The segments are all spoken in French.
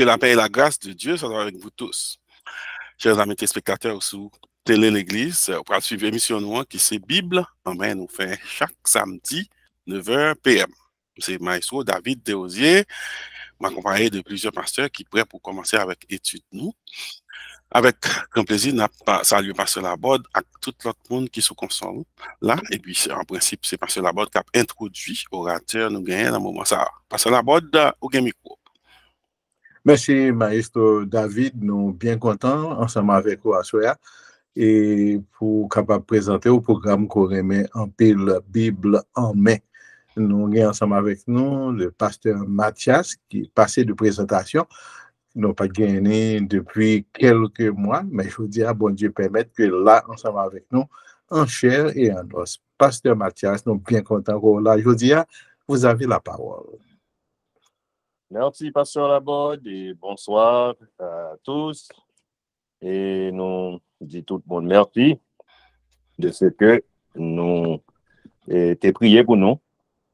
Que la paix et la grâce de Dieu soient avec vous tous. Chers amis téléspectateurs sous Télé l'Église, on va suivre l'émission nous qui c'est Bible. Amen, nous fait chaque samedi 9h PM. C'est Maestro David Desosiers, m'accompagné de plusieurs pasteurs qui prêts pour commencer avec étude nous. Avec grand plaisir, n'a pas salué Pasteur Laborde à tout l'autre monde qui se console là. Et puis, en principe, c'est Pasteur Laborde qui a introduit orateur nous gagnons dans le moment ça. Pasteur Laborde, au game micro. Merci, Maestro David. Nous bien contents ensemble avec vous à Soya et pour capable présenter au programme qu'on remet en pile Bible en main. Nous sommes ensemble avec nous le pasteur Mathias qui est passé de présentation. Nous n'avons pas gagné depuis quelques mois, mais je vous dis à bon Dieu permettre que là, ensemble avec nous, en chair et en os. Pasteur Mathias, nous sommes bien contents qu'on là. Je vous dis, vous avez la parole. Merci, Pasteur Laborde, et bonsoir à tous. Et nous disons tout le monde merci de ce que nous t'es prié pour nous.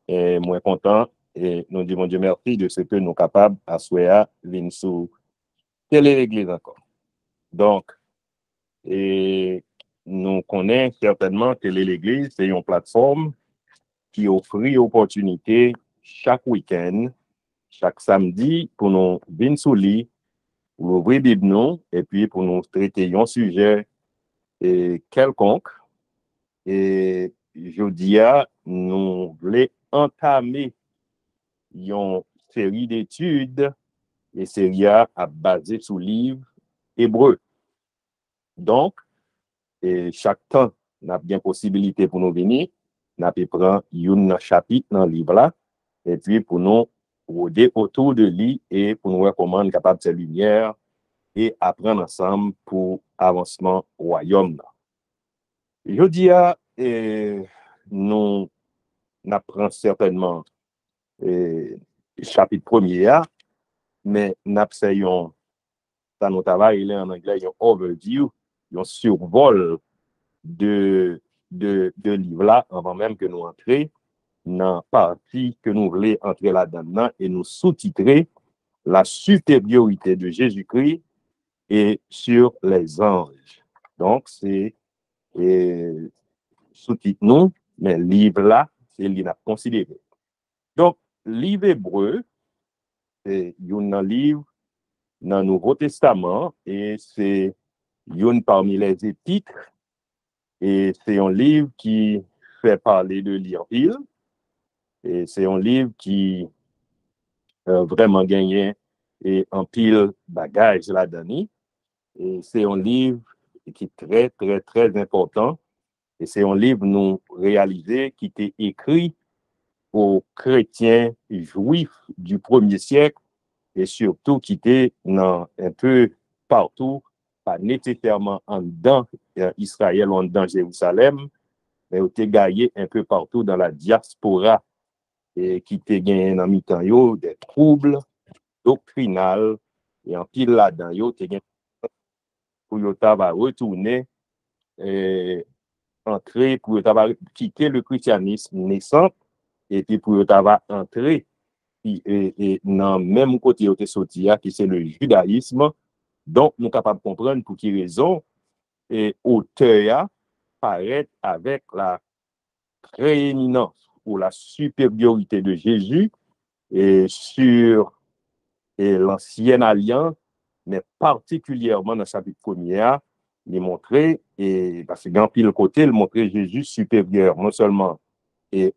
Et moi content, et nous disons Dieu merci de ce que nous sommes capables à souhaiter venir sous telle église encore. Donc, et nous connaissons certainement que l'église, c'est une plateforme qui offre opportunité chaque week-end, chaque samedi, pour nous venir sous lit, pour nous ouvrir Bible nous, et puis pour nous traiter un sujet quelconque. Et je dis nous voulons entamer une série d'études, et série à basée sur le livre hébreu. Donc, et chaque temps, nous avons bien possibilité pour nous venir, nous avons prendre un chapitre dans le livre là, et puis pour nous rôder autour de lui et pour nous recommander capable de cette lumière et apprendre ensemble pour avancement au royaume. Je dis nous apprenons certainement chapitre premier, mais nous essayons, dans notre travail, il est en anglais, un overview, un survol de livre là, avant même que nous entrions dans la partie que nous voulons entrer là-dedans et nous sous-titrer la supériorité de Jésus-Christ et sur les anges. Donc, c'est sous-titre nous, mais livre là, c'est livre à considérer. Donc, livre hébreu, c'est un livre dans le Nouveau Testament et c'est une parmi les épîtres et c'est un livre qui fait parler de l'Irville et c'est un livre qui vraiment gagné et en pile bagage là-dedans. Et c'est un livre qui est très, très, très important. Et c'est un livre nous réalisé qui était écrit aux chrétiens juifs du 1er siècle et surtout qui était un peu partout, pas nécessairement en dedans Israël ou en dedans Jérusalem, mais qui était gagné un peu partout dans la diaspora et qui était gagné dans mi-temps des troubles doctrinal et en pile là-dedans, yo te gen pour yo va retourner et entrer pour yo va quitter le christianisme naissant et puis pour yo va entrer et dans même côté yo te sorti qui c'est le judaïsme. Donc nous capable comprendre pour qui raison et auteur paraît avec la prééminence ou la supériorité de Jésus et sur l'ancienne alliance, mais particulièrement dans le chapitre 1er, il montrait, et parce que dans pile côté, il montrait Jésus supérieur, non seulement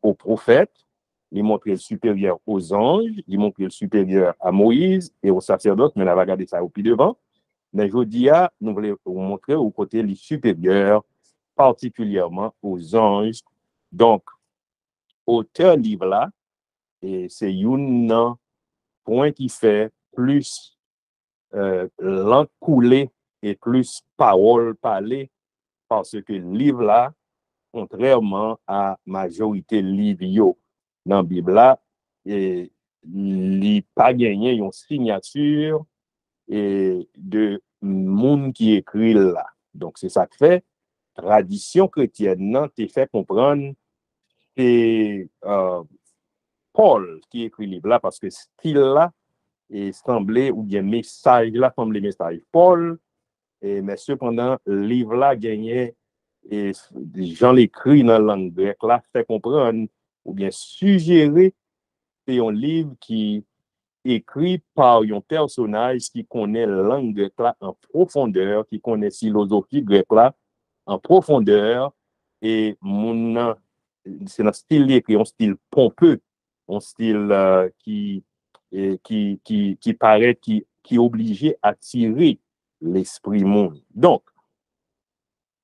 aux prophètes, il montrait le supérieur aux anges, il montrait le supérieur à Moïse et aux sacerdotes, mais on va regarder ça au pied devant. Mais je dis, nous voulons vous montrer au côté le supérieur, particulièrement aux anges. Donc, auteur livre là, et c'est un point qui fait plus l'encoulé et plus parole parlée parce que le livre là, contrairement à majorité livre dans la Bible là, il n'a pas gagné une signature et de monde qui écrit là. Donc c'est ça que fait tradition chrétienne non t'es fait comprendre c'est Paul qui écrit le livre là parce que style là et semblait, ou bien message là, semblait message Paul, mais cependant, le livre là gagnait, et Jean l'écrit dans la langue grecque là, fait comprendre, ou bien suggérer, c'est un livre qui écrit par un personnage qui connaît la langue grecque là en profondeur, qui connaît la philosophie grecque là en profondeur, et c'est un style écrit, un style pompeux, un style qui paraît, qui est obligé à attirer l'esprit monde. Donc,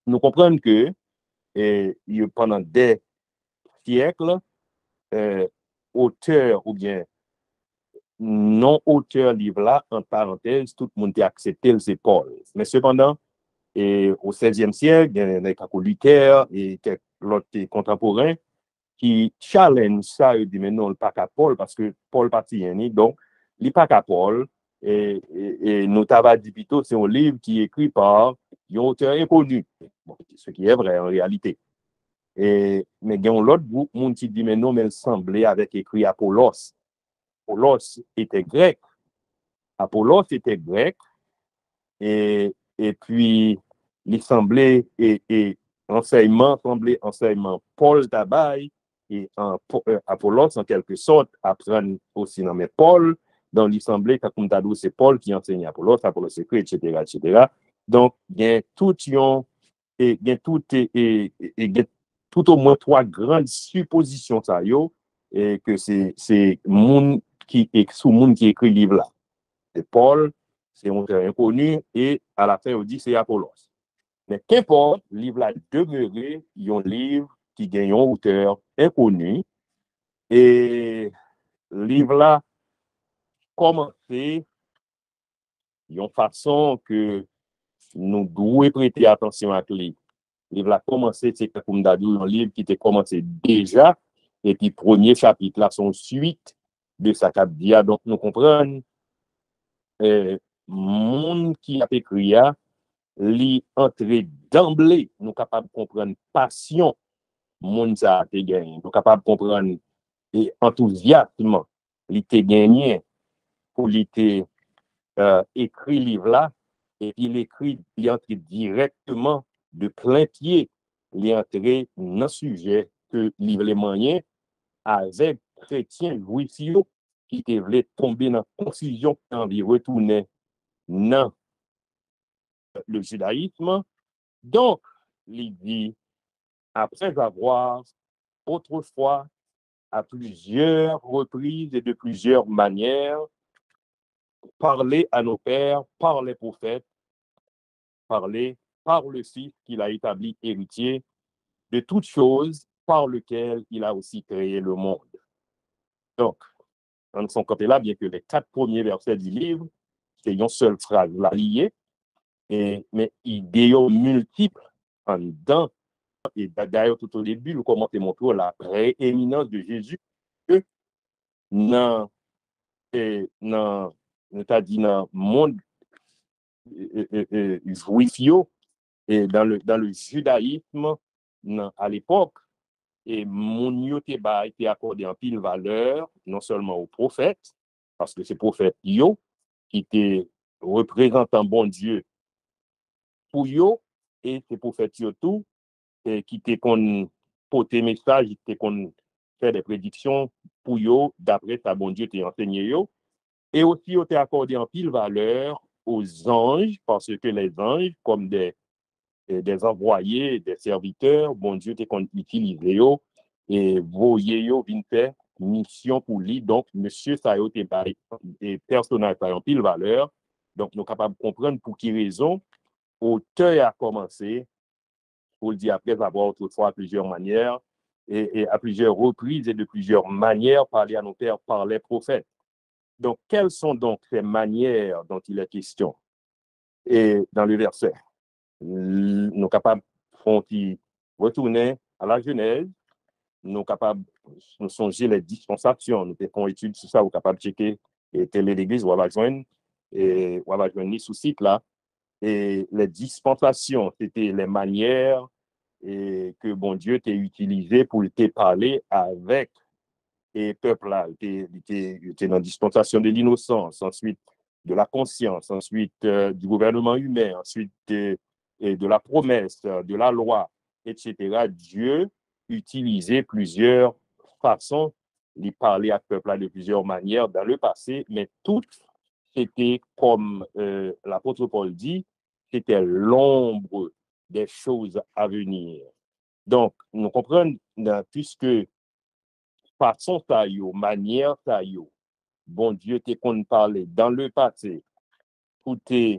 nous comprenons que pendant des siècles, auteur ou bien non-auteur livre là, en parenthèse, tout le monde a accepté, c'est Paul. Mais cependant, au XVIe siècle, il y a des Luther et quelques autres contemporains qui challenge ça et disent mais non, le pas qu'à Paul, parce que Paul partit, donc, il n'est pas qu'à Paul. Et nous t'avons dit plutôt, c'est un livre qui est écrit par un auteur inconnu, bon, ce qui est vrai en réalité. Mais il y a un autre groupe qui dit mais non, mais il semblait avec écrit Apollos. Apollos était grec. Apollos était grec. Et puis, il semblait, et enseignement Paul Tabaye, et Apollos, en quelque sorte, apprendre aussi dans mes Paul, donc il semblait que comme t'as c'est Paul qui enseigne Apollos écrit, etc., etc. Donc, il y a tout au moins trois grandes suppositions, ça, et que c'est monde qui écrit le livre là. C'est Paul, c'est un auteur inconnu, et à la fin, on dit c'est Apollos. Mais qu'importe, le livre a demeuré, il y a un livre qui gagne un auteur inconnu, et le livre là commencé d'une façon que nous devons prêter attention à lui. Le livre a commencé, c'est comme d'habitude, un livre qui était commencé déjà, et puis premier chapitre là, son suite de sa capdia. Donc nous comprenons monde qui a écrit li entrer d'emblée, nous capables de comprendre passion monde ça a gagné, nous capables de comprendre et enthousiasme li te gagné pour li te écrit livre là, et puis il entre directement de plein pied, il entrer dans le sujet que livre les moyens avec chrétiens juifs qui te voulaient tomber dans la confusion quand ils retournaient dans le judaïsme. Donc, il dit, après avoir autrefois, à plusieurs reprises et de plusieurs manières, parlé à nos pères, par les prophètes, parlé par le Fils qu'il a établi héritier de toutes choses par lequel il a aussi créé le monde. Donc, dans son côté-là, bien que les 4 premiers versets du livre, c'est une seule phrase là liée, mais idées multiples en dedans. Et d'ailleurs, tout au début, nous commençons à montrer la prééminence de Jésus que dans le monde juif et dans le judaïsme à l'époque, et mon a été accordé en pile valeur, non seulement aux prophètes, parce que ces prophètes qui étaient représentants bon Dieu pour eux, et ces prophètes surtout, qui étaient qu'on porter message, qui étaient qu'on fait des prédictions pour eux, d'après ça, bon Dieu t'a enseigné eux. Et aussi, il a accordé en pile valeur aux anges, parce que les anges, comme des envoyés, des serviteurs, bon Dieu t'a utilisé eux, et voyez eux venir faire mission pour lui. Donc, monsieur, ça a été des personnages en pile valeur. Donc, nous sommes capables de comprendre pour qui raison auteur a commencé, pour le dire après avoir autrefois à plusieurs manières, et à plusieurs reprises et de plusieurs manières parler à nos pères par les prophètes. Donc, quelles sont donc ces manières dont il est question? Et dans le verset, nous sommes capables de retourner à la Genèse, nous sommes capables de songer les dispensations, nous avons étude sur ça, nous sommes capables de checker et télé l'église, on va joindre sous site là. Et les dispensations, c'était les manières que bon Dieu t'a utilisé pour te parler avec et peuple là était dans la dispensation de l'innocence, ensuite de la conscience, ensuite du gouvernement humain, ensuite de la promesse, de la loi, etc. Dieu utilisait plusieurs façons de parler à ce peuple-là de plusieurs manières dans le passé, mais toutes c'était comme l'apôtre Paul dit, c'était l'ombre des choses à venir. Donc, nous comprenons, puisque façon ça yo, manière ça yo, bon Dieu t'es qu'on parlait dans le passé, pour te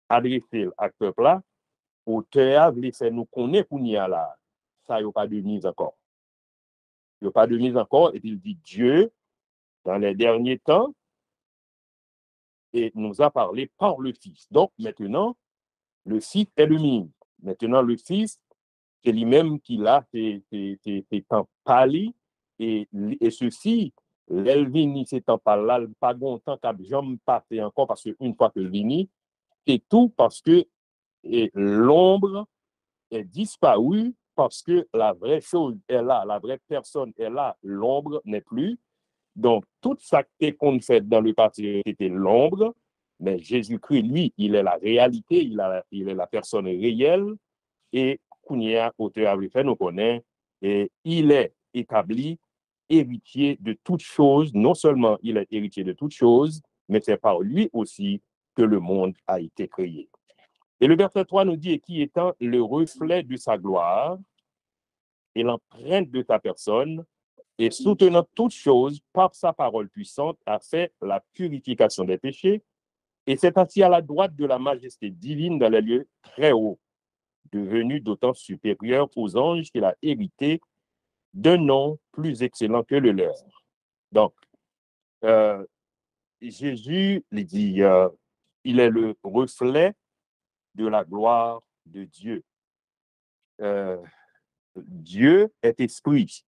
adresser à ce peuple-là, auteur a voulu faire nous connaître qu'on y a là, ça y a pas de mise encore. Il n'y a pas de mise encore, et puis il dit Dieu, dans les derniers temps, et nous a parlé par le Fils. Donc, maintenant, le Fils est le mise. Maintenant, le Fils, c'est lui-même qui l'a fait tant parler, et ceci, l'Elvini, c'est tant par là, pas longtemps qu'à jamais passer encore, parce qu'une fois que l'Elvini, c'est tout parce que l'ombre est disparue, parce que la vraie chose est là, la vraie personne est là, l'ombre n'est plus. Donc, tout ça qu'on fait dans le passé était l'ombre, mais Jésus-Christ, lui, il est la réalité, il est la personne réelle, et Kounia, auteur avait fait, nous connaît, et il est établi héritier de toutes choses. Non seulement il est héritier de toutes choses, mais c'est par lui aussi que le monde a été créé. Et le verset 3 nous dit, qui étant le reflet de sa gloire et l'empreinte de sa personne, et soutenant toutes choses par sa parole puissante, a fait la purification des péchés, et s'est assis à la droite de la majesté divine dans les lieux très hauts, devenu d'autant supérieur aux anges qu'il a hérité d'un nom plus excellent que le leur. Donc, Jésus, il dit, il est le reflet de la gloire de Dieu. Dieu est esprit.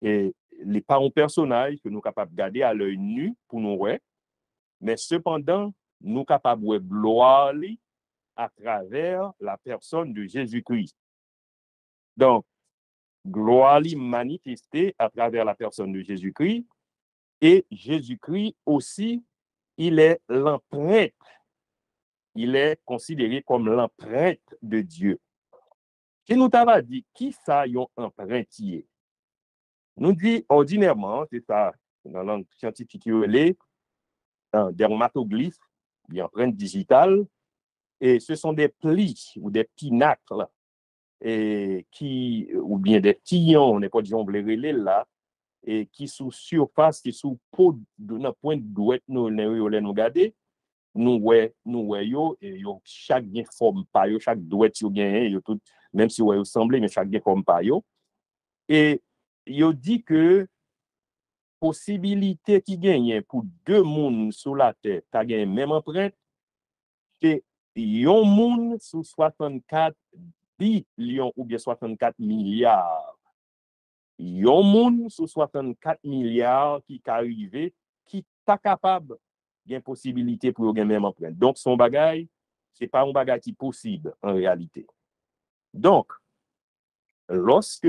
Et les pas un personnage que nous sommes capables de garder à l'œil nu pour nous voir, mais cependant, nous sommes capables de gloire à travers la personne de Jésus-Christ. Donc, gloire manifestée à travers la personne de Jésus-Christ, et Jésus-Christ aussi, il est l'empreinte, il est considéré comme l'empreinte de Dieu. Si nous t'avons dit, qui ça y a empruntier? Nous dit ordinairement, c'est ça, dans la langue scientifique, il est un dermatoglyphe, une empreinte digitale, et ce sont des plis ou des pinacles, et ou bien des tillons, on n'est pas disons blérélé là, et qui sous surface, qui sous peau de notre point de douette, nous regarder, nous yo, et yo chaque bien forme pas yo, chaque douette yo gagne, yo tout, même si yo semblé, mais chaque bien forme pas yo. Et yo dit que possibilité qui gagne pour deux mondes sur la terre, ta gagne même empreinte, c'est yon monde sous 64 billions ou bien 64 milliards. Yon monde sous 64 milliards qui arrivé, qui ta capable d'une possibilité pour yon même empreinte. Donc son bagage, c'est pas un bagage qui possible en réalité. Donc, lorsque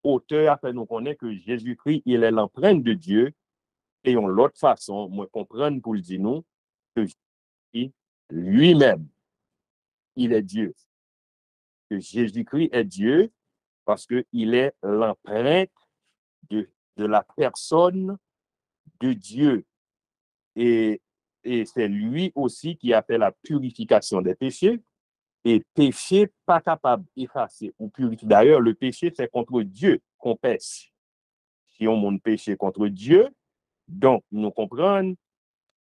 auteur a fait nous connaître que Jésus-Christ, il est l'empreinte de Dieu, et en l'autre façon, moi comprendre pour le dire nous, que Jésus lui-même, il est Dieu. Que Jésus-Christ est Dieu parce qu'il est l'empreinte de la personne de Dieu. Et c'est lui aussi qui a fait la purification des péchés. Et péché pas capable d'effacer ou purifier. D'ailleurs, le péché, c'est contre Dieu qu'on pêche. Si on monte péché contre Dieu, donc nous comprenons,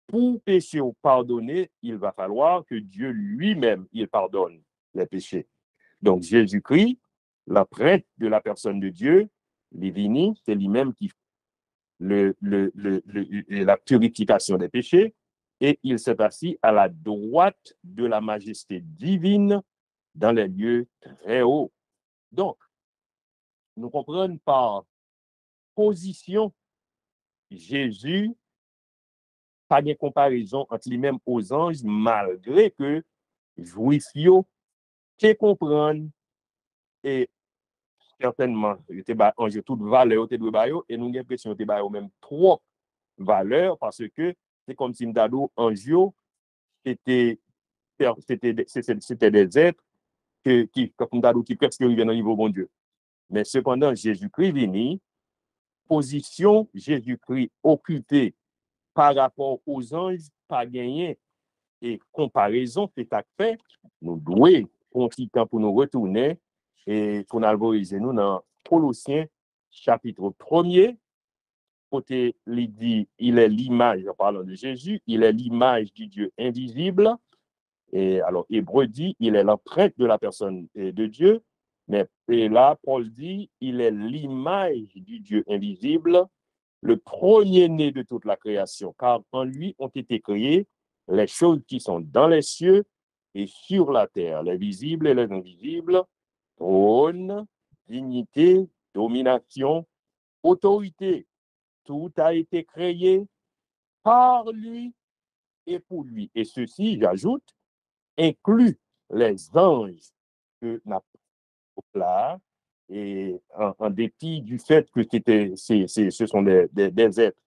pour pécher ou pardonner, il va falloir que Dieu lui-même, il pardonne les péchés. Donc Jésus-Christ, l'empreinte de la personne de Dieu, l'Ivini, c'est lui-même qui fait la purification des péchés, et il s'est assis à la droite de la majesté divine dans les lieux très hauts. Donc, nous comprenons par position, Jésus, pas de comparaison entre lui-même aux anges, malgré que Jouissio, qui comprennent et certainement, il était en jeu toute valeur, et nous avons l'impression que nous même trop valeur parce que c'est comme si nous en jeu, c'était des êtres qui presque arrivaient au niveau bon Dieu. Mais cependant, Jésus-Christ venu, position Jésus-Christ occupée par rapport aux anges, pas gagné et comparaison fait à fait, nous devons prendre un petit temps pour nous retourner et pour nous alvoriser nous dans Colossiens chapitre 1er, côté il dit il est l'image, en parlant de Jésus, il est l'image du Dieu invisible. Et alors, Hébreu dit, il est l'empreinte de la personne de Dieu. Mais et là, Paul dit, il est l'image du Dieu invisible, le premier-né de toute la création, car en lui ont été créées les choses qui sont dans les cieux et sur la terre, les visibles et les invisibles, trône, dignité, domination, autorité. Tout a été créé par lui et pour lui. Et ceci, j'ajoute, inclut les anges que n'a pas là, et en dépit du fait que ce sont des êtres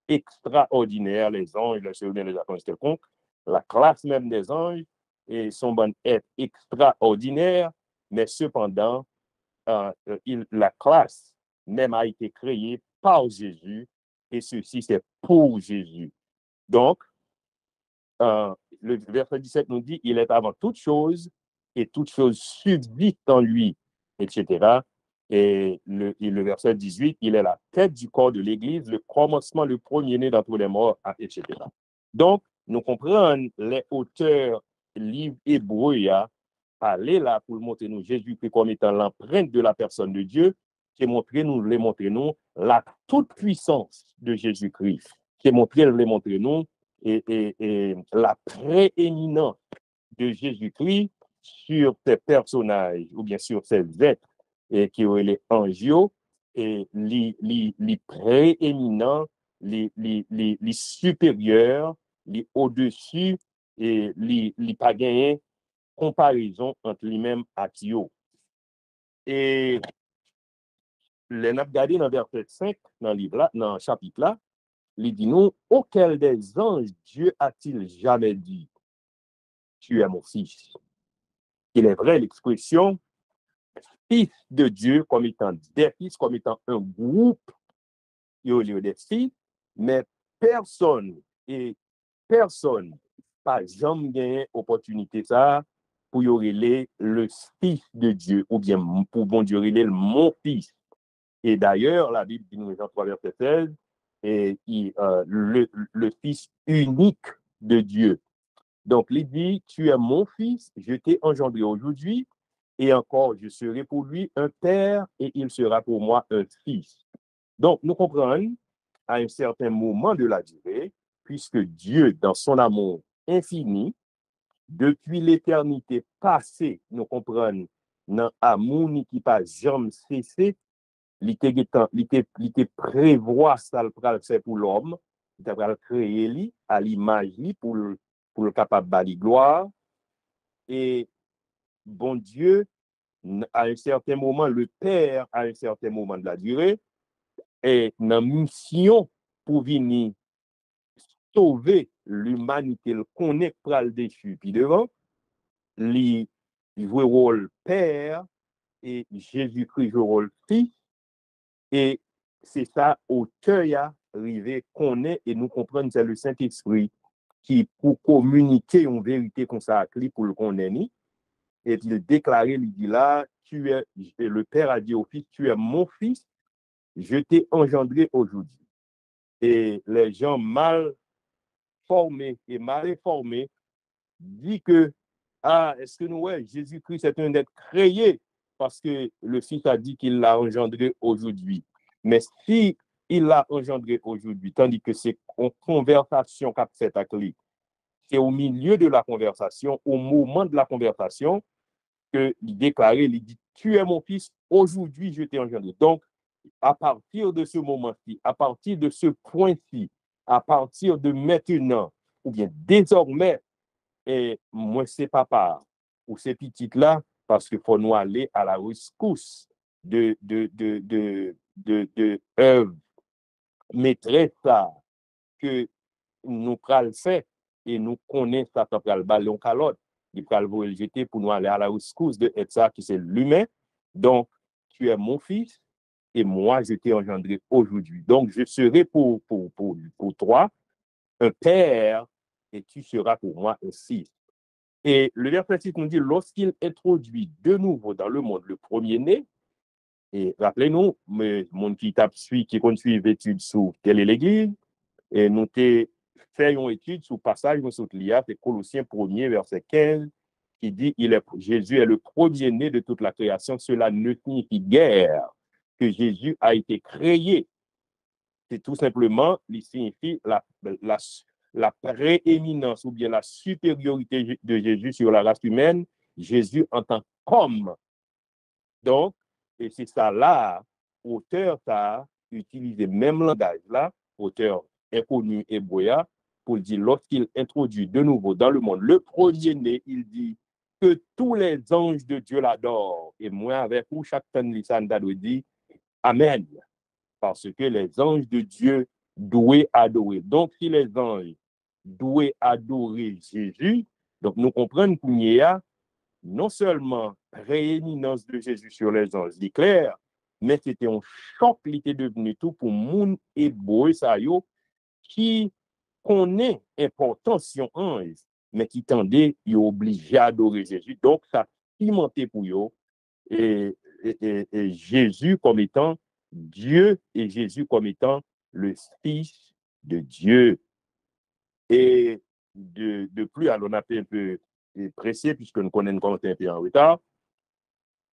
extraordinaires, les anges, les chérubins, les archanges quelconques, la classe même des anges et sont bon êtres extraordinaires, mais cependant, la classe même a été créée par Jésus, et ceci c'est pour Jésus. Donc, le verset 17 nous dit, il est avant toute chose, et toute chose subsiste en lui, etc. Et le verset 18, il est la tête du corps de l'Église, le commencement, le premier-né d'entre les morts, etc. Donc, nous comprenons les auteurs livre hébreu, aller là pour montrer nous Jésus-Christ comme étant l'empreinte de la personne de Dieu, qui montrer nous la toute-puissance de Jésus-Christ, qui montrer nous et la prééminence de Jésus-Christ sur ces personnages ou bien sur ces êtres qui ont les anges et les prééminents, les supérieurs, les au-dessus et les pas gagner comparaison entre lui-même et Tio. Et les n'a regardé dans verset 5 dans le livre là, dans le chapitre là, il dit nous, auquel des anges Dieu a-t-il jamais dit, tu es mon fils? Il est vrai l'expression fils de Dieu comme étant des fils, comme étant un groupe, il y a des fils, mais personne pas jamais gagné opportunité ça pour y aurait le fils de Dieu ou bien pour bon Dieu le mon fils. Et d'ailleurs, la Bible dit nous dans 3 verset 16 et le fils unique de Dieu. Donc, il dit, tu es mon fils, je t'ai engendré aujourd'hui, et encore, je serai pour lui un père, et il sera pour moi un fils. Donc, nous comprenons, à un certain moment de la durée, puisque Dieu, dans son amour infini, depuis l'éternité passée, nous comprenons, dans l'amour qui pas jamais cessé, il était prévoit ça le faire pour l'homme, il a créé lui à l'image pour le capable de gloire. Et bon Dieu, à un certain moment, le Père, à un certain moment de la durée, est dans mission pour venir sauver l'humanité, le connaître pour le déchu. Puis devant, il joue le rôle Père et Jésus-Christ joue le rôle Fils. Et c'est ça, auteur arrivé qu'on est et nous comprenons, c'est le Saint-Esprit qui, pour communiquer une vérité comme ça, pour le connaître, et il déclarait, il dit là, tu es, le Père a dit au Fils, tu es mon fils, je t'ai engendré aujourd'hui. Et les gens mal formés et mal informés disent que, est-ce que nous, ouais, Jésus-Christ est un être créé parce que le Fils a dit qu'il l'a engendré aujourd'hui. Mais si il l'a engendré aujourd'hui, tandis que c'est en conversation qu'a fait avec lui, c'est au milieu de la conversation, au moment de la conversation, qu'il déclarait, il dit, tu es mon fils, aujourd'hui je t'ai engendré. Donc, à partir de ce moment-ci, à partir de ce point-ci, à partir de maintenant, ou bien désormais, et moi c'est papa, ou ces petites-là, parce qu'il faut nous aller à la rescousse œuvre maîtresse ça que nous pral fait et nous connaissons ça quand pral ballon calotte il pral le jeter pour nous aller à la rescousse de ça qui c'est l'humain. Donc tu es mon fils et moi je t'ai engendré aujourd'hui. Donc je serai pour toi un père et tu seras pour moi un fils. Et le verset 6 nous dit lorsqu'il introduit de nouveau dans le monde le premier-né. Et rappelez-nous, mon qui suit qui continue l'étude sur quelle est l'église, et nous fait une étude sur le passage de notre lia, c'est Colossiens 1er, verset 15, qui dit Jésus est le premier-né de toute la création. Cela ne signifie guère que Jésus a été créé. C'est tout simplement, il signifie la prééminence ou bien la supériorité de Jésus sur la race humaine, Jésus en tant qu'homme. Donc, et c'est ça là, auteur a utilisé le même langage là, auteur inconnu hébreu, pour dire lorsqu'il introduit de nouveau dans le monde le premier-né, il dit que tous les anges de Dieu l'adorent. Et moi, avec vous, chaque temps, il dit Amen. Parce que les anges de Dieu doivent adorer. Donc, si les anges doivent adorer Jésus, donc nous comprenons qu'il y a non seulement prééminence de Jésus sur les anges, c'est clair, mais c'était un choc qui était devenu tout pour moun hébreu ça yo qui connaît l'importance de ange, mais qui tendait à obliger à adorer Jésus. Donc, ça cimenté pour eux et Jésus comme étant Dieu et Jésus comme étant le Fils de Dieu. Et de plus, alors on a fait un peu pressé puisque nous connaissons qu'on est un peu en retard.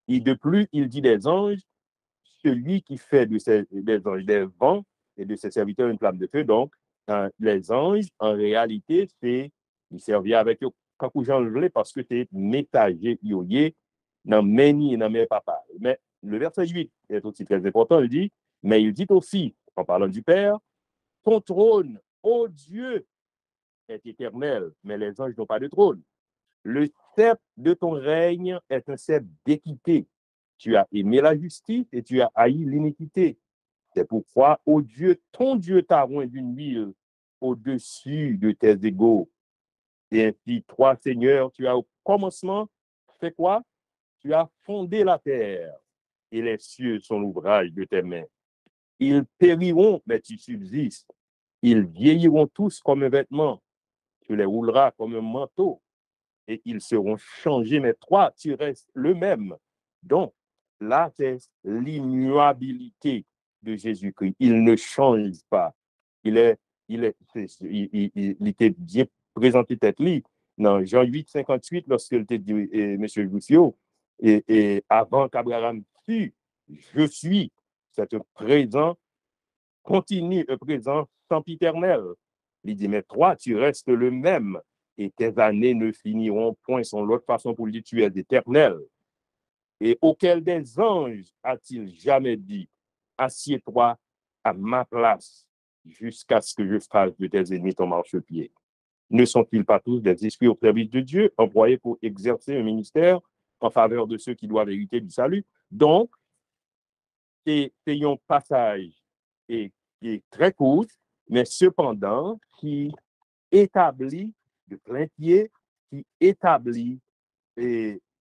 Et de plus, il dit des anges, celui qui fait des anges des vents et de ses serviteurs une flamme de feu. Donc, les anges, en réalité, ils servaient avec eux quand j'en voulais parce que c'est messager yoyé dans meni et dans mes papas. Mais le verset 8 est aussi très important, il dit, mais il dit aussi, en parlant du Père, ton trône, ô Dieu, est éternel, mais les anges n'ont pas de trône. Le sceptre de ton règne est un sceptre d'équité. Tu as aimé la justice et tu as haï l'iniquité. C'est pourquoi, ô Dieu, ton Dieu t'a oint d'une huile au-dessus de tes égaux. Et ainsi, toi, Seigneur, tu as au commencement fait quoi? Tu as fondé la terre et les cieux sont l'ouvrage de tes mains. Ils périront, mais tu subsistes. Ils vieilliront tous comme un vêtement. Tu les rouleras comme un manteau et ils seront changés, mais toi, tu restes le même. Donc, là, c'est l'immuabilité de Jésus-Christ. Il ne change pas. Il était bien présenté tête-li dans Jean 8, 58, lorsqu'il était dit, M. Goussio, et avant qu'Abraham fût, je suis, c'est un présent continu, un présent sempiternel. Il dit, mais toi, tu restes le même et tes années ne finiront point. Son l'autre façon pour lui dire, tu es éternel. Et auquel des anges a-t-il jamais dit, assieds-toi à ma place jusqu'à ce que je fasse de tes ennemis ton marchepied? Ne sont-ils pas tous des esprits au service de Dieu, envoyés pour exercer un ministère en faveur de ceux qui doivent hériter du salut? Donc, c'est un passage qui est très court, mais cependant qui établit de plein pied, qui établit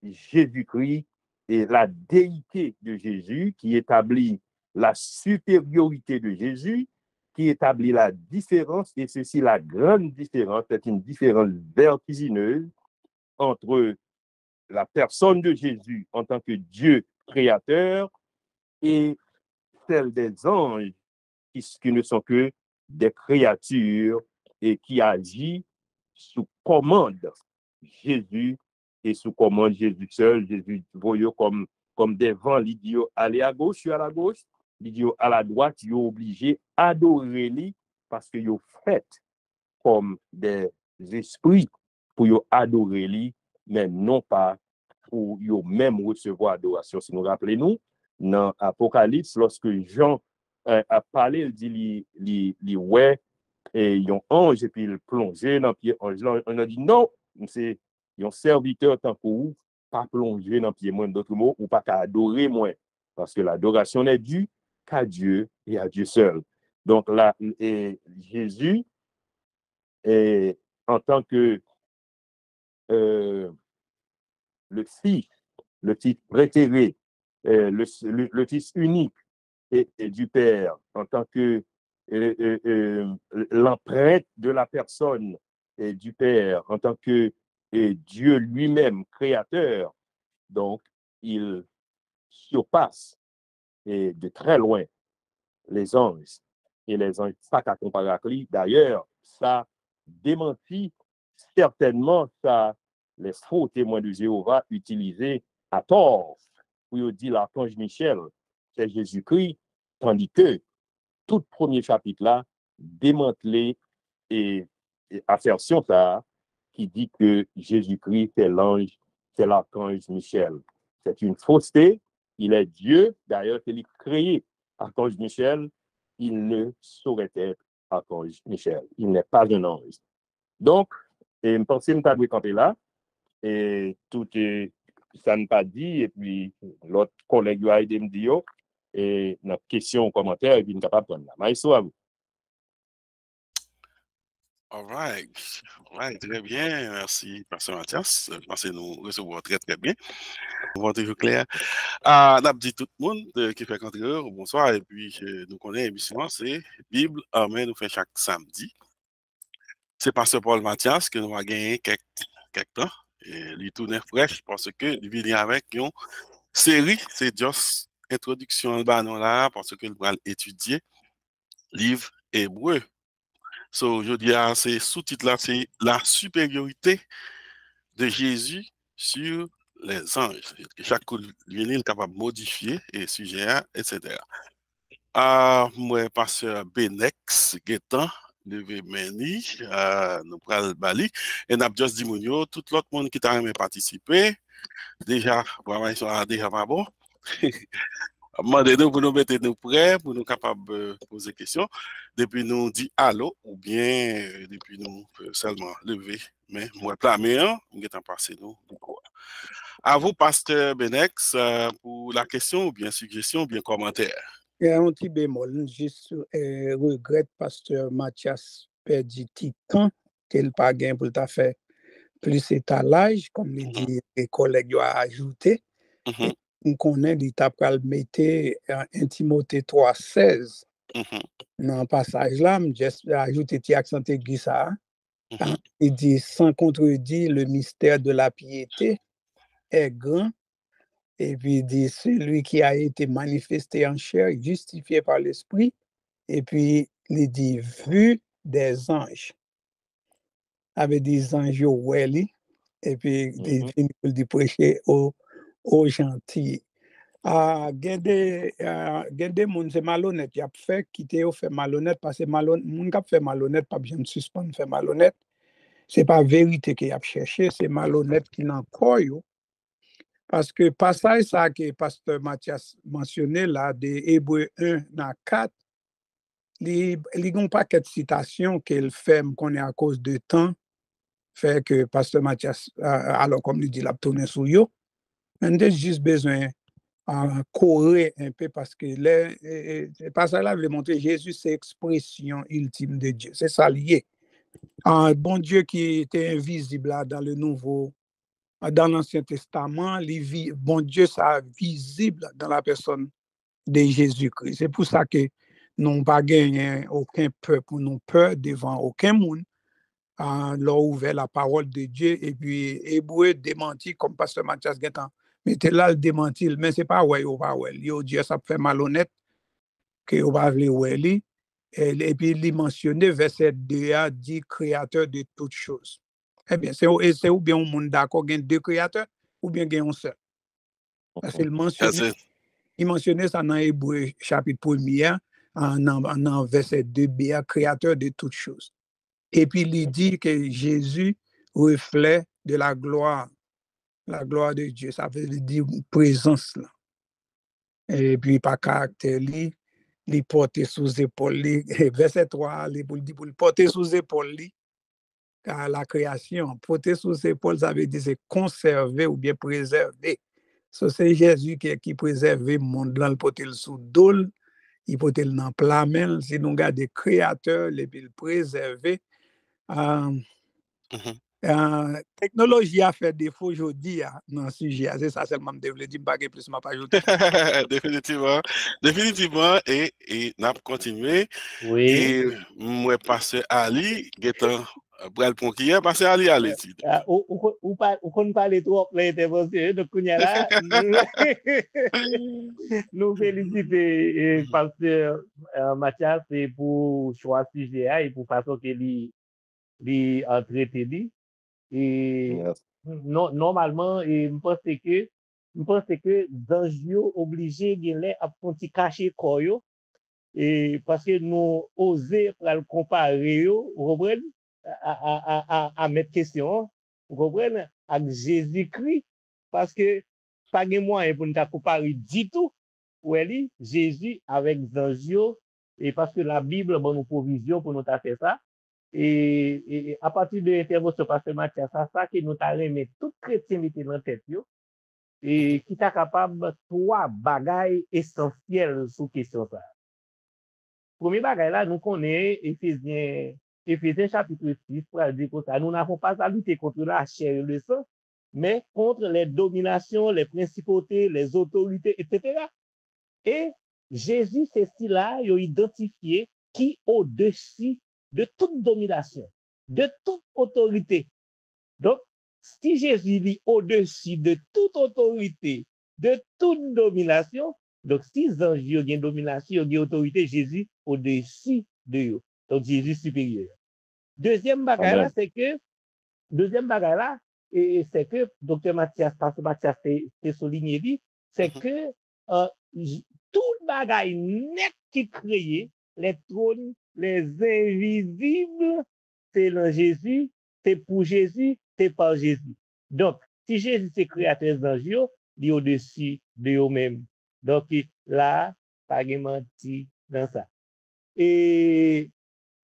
Jésus-Christ et la déité de Jésus, qui établit la supériorité de Jésus, qui établit la différence, et ceci, la grande différence, c'est une différence vertigineuse entre la personne de Jésus en tant que Dieu créateur et celle des anges qui ne sont que des créatures et qui agissent sous commande Jésus et sous commande Jésus seul. Jésus voyait comme des vents, il dit aller à gauche, je suis à la gauche, il dit à la droite, il est obligé d'adorer lui parce que vous fait comme des esprits pour vous adorer lui, mais non pas pour vous même recevoir adoration. Si nous rappelons-nous, dans l'Apocalypse, lorsque Jean a parlé, il dit, ouais, et ils ont ange et puis il plongeait dans le pied ange. On a dit non, c'est un serviteur tant que vous, pas plonger dans le pied moins, d'autres mots, ou pas qu'à adorer moins. parce que l'adoration n'est due qu'à Dieu et à Dieu seul. Donc là, et Jésus, en tant que le Fils préféré, le Fils unique et du Père, en tant que l'empreinte de la personne et du Père, en tant que Dieu lui-même, créateur, donc il surpasse et de très loin les anges. Et les anges, ça qu'a comparé avec lui. D'ailleurs, ça démentit certainement ça, les faux témoins de Jéhovah utilisés à tort pour dire l'archange Michel, c'est Jésus-Christ, tandis que tout premier chapitre là démantelé et assertion ça qui dit que Jésus-Christ est l'ange, c'est l'archange Michel. C'est une fausseté. Il est Dieu. D'ailleurs, c'est lui créé. Archange Michel, il ne saurait être archange Michel. Il n'est pas un ange. Donc, je pense que je dois camper là. Et tout est, ça n'est pas dit. Et puis, l'autre collègue a aidé me dire, et notre question, commentaire, et puis nous sommes capables de prendre là. Maïso à vous. All right. Très bien. Merci, Pasteur Mathias. Je pense que nous recevons très, très bien. On va toujours clair. On dit tout le monde qui fait contribuer, bonsoir. Et puis, nous connaissons l'émission, c'est Bible, Amen, nous fait chaque samedi. C'est Pasteur Paul Mathias que nous avons gagné quelques temps. Et lui tourne fraîche parce que il vient avec une série, c'est juste introduction là, parce que nous allons étudier livre hébreu. So, aujourd'hui, c'est sous-titre là, c'est la supériorité de Jésus sur les anges. Chaque ligne est capable de modifier et sujet, etc. Moi, pasteur Benex, Gétan, levé Meni, nous prenons Bali, et nous avons juste dit, tout l'autre monde qui t'a aimé participer, déjà, vraiment, ils sont déjà pas bon. Demandez-nous pour nous mettre nous prêts, pour nous capables de poser des questions. Depuis nous dit allô, ou bien depuis nous seulement lever. Mais moi, la meilleure, nous avons passé nous. À vous, pasteur Benex, pour la question, ou bien suggestion, ou bien commentaire. Il y a un petit bémol, juste regrette pasteur Mathias perdit temps qu'il n'a pas gagné pour le faire plus étalage, comme il dit, les collègues ont ajouté. On connaît l'étape qu'elle mettait en Timothée 3,16. Dans le passage là, j'ai ajouté petit accent aigu ça. Il dit, sans contredire, le mystère de la piété est grand. Et puis il dit, celui qui a été manifesté en chair, justifié par l'esprit. Et puis il dit, vu des anges. Avec des anges welly. Et puis il dit, prêcher aux gentils. Gende moun c'est malhonnête, y a fait quitter ou fait malhonnête parce que moun k'ap fait malhonnête pas bien suspendre fait malhonnête. C'est pas vérité qu'il a cherché, c'est malhonnête qui n'en croit. Parce que passage ça que pasteur Mathias mentionné là de Hébreux 1 dans 4, il y a un paquet de citations qu'il fait qu'on est à cause de temps fait que pasteur Mathias alors comme il dit l'a tourné sur yo. On a juste besoin correr un peu parce que le passage là veut montrer Jésus c'est l'expression ultime de Dieu. C'est ça lié. Un bon Dieu qui était invisible là dans le nouveau dans l'Ancien Testament, bon Dieu ça visible dans la personne de Jésus-Christ. C'est pour ça que nous n'avons pas gagné aucun peur pour nous peur devant aucun monde. Leur ouvert la parole de Dieu et puis Hébreu démenti comme pasteur Mathias Guetan. Mais t'es là le démentir, mais c'est pas ouais ou pas ouais. Yo Dieu ça fait malhonnête que on va vle ouais et puis il mentionné verset 2 a dit créateur de toutes choses. Eh bien c'est ou bien un monde d'accord gain deux créateurs ou bien gain un seul. Parce qu'il mentionné ça dans Hébreu chapitre 1er en verset 2b créateur de toutes choses. Et puis il dit que Jésus reflet de la gloire de Dieu, ça veut dire présence là. Et puis par caractère li porter sous épaule verset 3 pour dire pour porter sous épaule car la création porter sous épaule ça veut dire c'est conserver ou bien préserver. So, c'est Jésus qui préserve le monde là, il peut le sous dol, il peut le dans plamel, si nous regardons des créateurs, les puis préserver. Technologie a fait défaut aujourd'hui dans le sujet. C'est ça seulement que je voulais dire, pas plus m'a pas ajouté. Définitivement, et n'a continué. Oui. Et moi, pasteur Ali, Gétan, Bral Ponquier, pasteur Ali à l'étude. Ou qu'on parle trop l'intervention, donc on y a là, nous féliciter pasteur Mathias pour choix sujet et pour façon qu'il a traité lui. Et normalement, je pense que Zanjio obligé de les cacher quoi et parce que nous osons le comparer, vous comprenez, à mettre question, vous comprenez, avec Jésus-Christ, parce que pas de moyen pour nous comparer du tout, oui, Jésus avec Zanjio, et parce que la Bible bon nous provision pour nous faire ça. Et à partir de l'intervention pasteur Mathias, c'est ça que nous avons remis toute chrétienté dans la tête, et qui est capable trois bagailles essentielles sur question ça. Premier bagaille là, nous connaissons Éphésiens chapitre 6, pour dire que ça, nous n'avons pas à lutter contre la chair et le sang, mais contre les dominations, les principautés, les autorités, etc. Et Jésus, c'est là, il a identifié qui au-dessus de toute domination, de toute autorité. Donc, si Jésus dit au-dessus de toute autorité, de toute domination, donc si les anges ont une domination, une autorité, Jésus au-dessus de eux. Donc Jésus supérieur. Deuxième bagage là, c'est que, Dr. Mathias, Pasteur Mathias, c'est souligné, c'est que tout le bagage net qui créé, les trônes, les invisibles, c'est dans Jésus, c'est pour Jésus, c'est par Jésus. Donc, si Jésus c'est créateur des anges, il est au-dessus de eux-mêmes. Donc, là, pas de menti dans ça. Et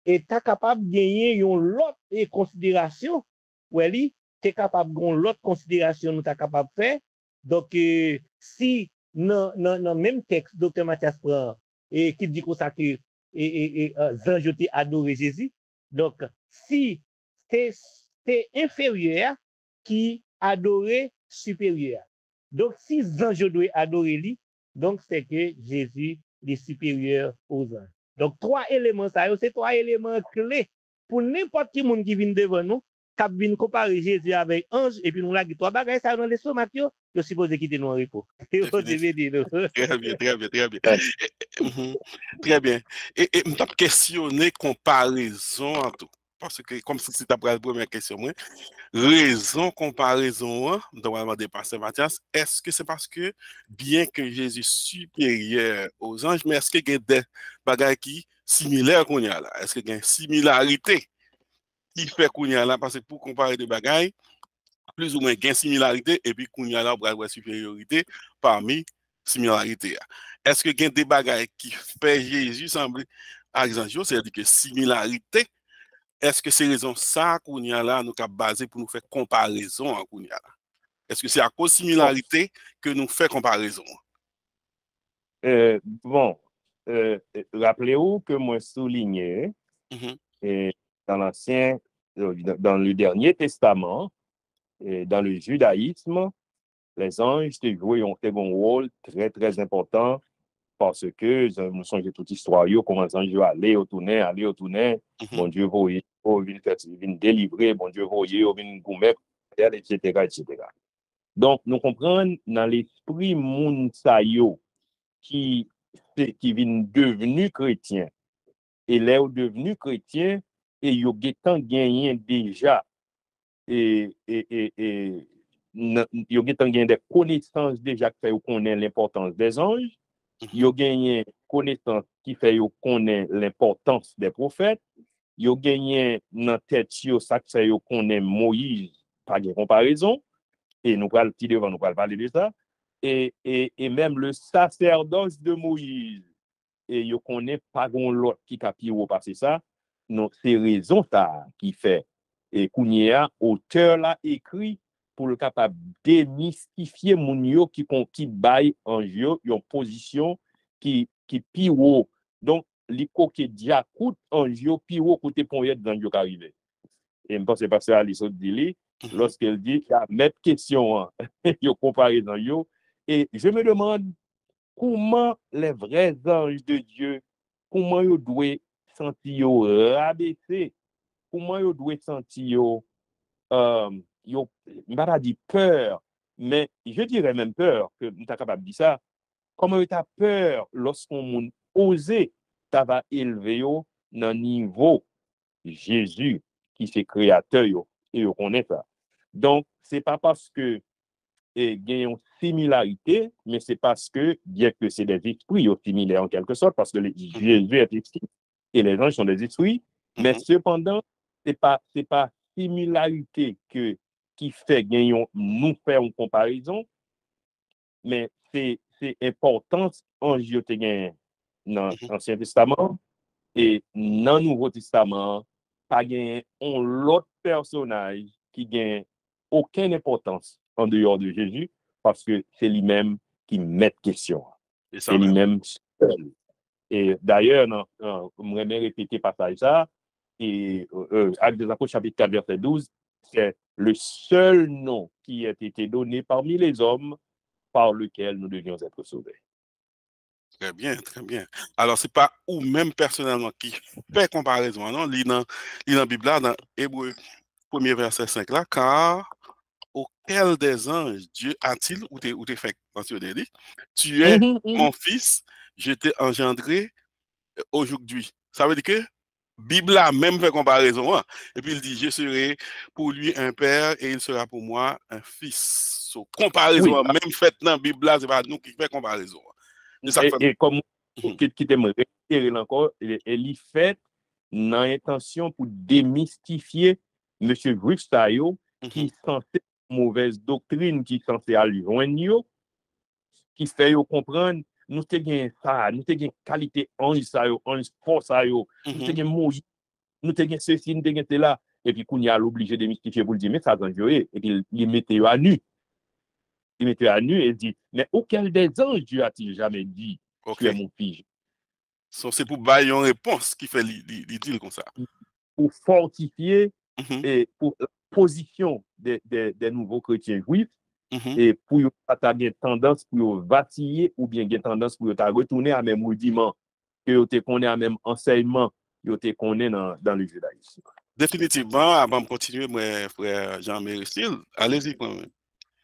tu es capable de gagner une autre considération, oui, tu es capable de gagner l'autre considération, nous tu es capable de faire. Donc, si dans le même texte, Dr. Mathias prend, et qui dit comme ça que Zanjo a adoré Jésus, donc, si c'est inférieur qui adorait supérieur. Donc, si Zanjo doit adorer lui, donc c'est que Jésus est supérieur aux anges. Donc, trois éléments, ça, c'est trois éléments clés pour n'importe qui monde qui vient devant nous, qui vient comparer Jésus avec ange, et puis nous l'avons dit, trois bagages, ça dans les stomacs, je suppose quitter nous en repos. Très bien. Très bien. Et je vais questionner comparaison en tout. Parce que, comme si c'était la première question, moi, raison comparaison, normalement des pasteurs Mathias, est-ce que c'est parce que, bien que Jésus est supérieur aux anges, mais est-ce qu'il y a des bagages qui similaires qu'on y a là? Est-ce qu'il y a une similarité qui fait qu'on y a là? Parce que pour comparer des bagages, plus ou moins gain similarité, et puis qu'on y a là, on va avoir supériorité parmi similarité. Est-ce que gain des bagages qui fait Jésus sembler à exemple, c'est-à-dire que similarité, est-ce que c'est raison ça qu'on y a là, nous avons basé pour nous faire comparaison à qu'on y a là? Est-ce que c'est à cause de similarité que nous faisons comparaison? Rappelez-vous que moi souligné dans le dernier testament, dans le judaïsme, les anges jouaient un rôle très, très important parce que nous sommes toute histoire, comment les anges allaient au tourner, bon Dieu, voyez, vient délivrer, bon Dieu, voyez, vient goumer, etc., etc. Donc, nous comprenons dans l'esprit Mounsayo qui vient devenu chrétien, et là, devenu chrétien, et il y a gagné déjà il y a des connaissances déjà qui fait qu'on ait l'importance des anges. Il y a gagné connaissances qui fait qu'on ait l'importance des prophètes. Il y a gagné dans tête ça qui fait qu'on ait Moïse, pas de comparaison. Et nous allons petit devant, nous allons parler de ça. Et même le sacerdoce de Moïse. Et il connaît pas grand l'autre qui capille au passer ça. Donc c'est raison ça qui fait. Et Kounia, auteur l'a écrit pour le capable démystifier moun yo qui bail en yo une position qui pi haut. Donc li koke dia koute en yo pi haut côté pon yet dans yo arrivé. Et me pense pas ça Alice dit lorsqu'elle dit il y a mettre question yo comparé dans yo et je me demande comment les vrais anges de Dieu comment yo doit sentir yo rabaisser comment yo doit sentir yo m'pa dit peur mais je dirais même peur que m'ta capable dire ça comment tu as peur lorsqu'on moun osé ta va élever yo dans niveau Jésus qui c'est créateur yo et yo connaît ça donc c'est pas parce que gagne une similarité mais c'est parce que bien que c'est des esprits similaires en quelque sorte parce que Jésus est esprit et les anges sont des esprits mais cependant c'est pas similarité qui fait gagner nous faire une comparaison mais c'est important en te gagne dans l'Ancien Testament et dans le Nouveau Testament pas gagner un l'autre personnage qui gagne aucune importance en dehors de Jésus parce que c'est lui-même qui met question c'est lui-même seul. Et d'ailleurs j'aimerais répéter passage ça et Actes des Apôtres chapitre 4 verset 12 c'est le seul nom qui a été donné parmi les hommes par lequel nous devions être sauvés. Très bien, très bien. Alors, c'est pas ou même personnellement qui fait comparaison, non? Lis dans la Bible, dans Hébreu 1er verset 5 là, car auquel des anges Dieu a-t-il ou t'es fait mentionner, tu es mon fils, je t'ai engendré aujourd'hui. Ça veut dire que Bible a même fait comparaison. Hein? Et puis il dit, je serai pour lui un père et il sera pour moi un fils. So, comparaison, oui. Même fait dans la Bible, c'est pas nous qui fait comparaison. Et comme qui t'aimerait réitérer encore, elle est faite dans l'intention pour démystifier M. Bruxtayo qui est censé mauvaise doctrine, qui est censé aller joindre, qui fait comprendre nous te gain ça, nous te gain qualité ange ça yo, ange force ça yo, nous te gain Moïse, nous te gain ceci, nous te gain là et puis qu'on y a l'obligé de mystifier pour le dire mais ça dans Dieu et puis il mettait à nu. Il mettait à nu et dit mais auquel des anges Dieu a-t-il jamais dit tu es mon fils. So, c'est pour bailler une réponse qui fait dit comme ça. Pour fortifier et pour la position des nouveaux chrétiens juifs. Et pour pas avoir tendance pour vaciller ou bien avoir tendance pour retourner à même rudiment que vous te connaissez à même enseignement que vous te connaissez dans le judaïsme. Définitivement, avant de continuer, mon frère Jean-Méristil, allez-y quand même.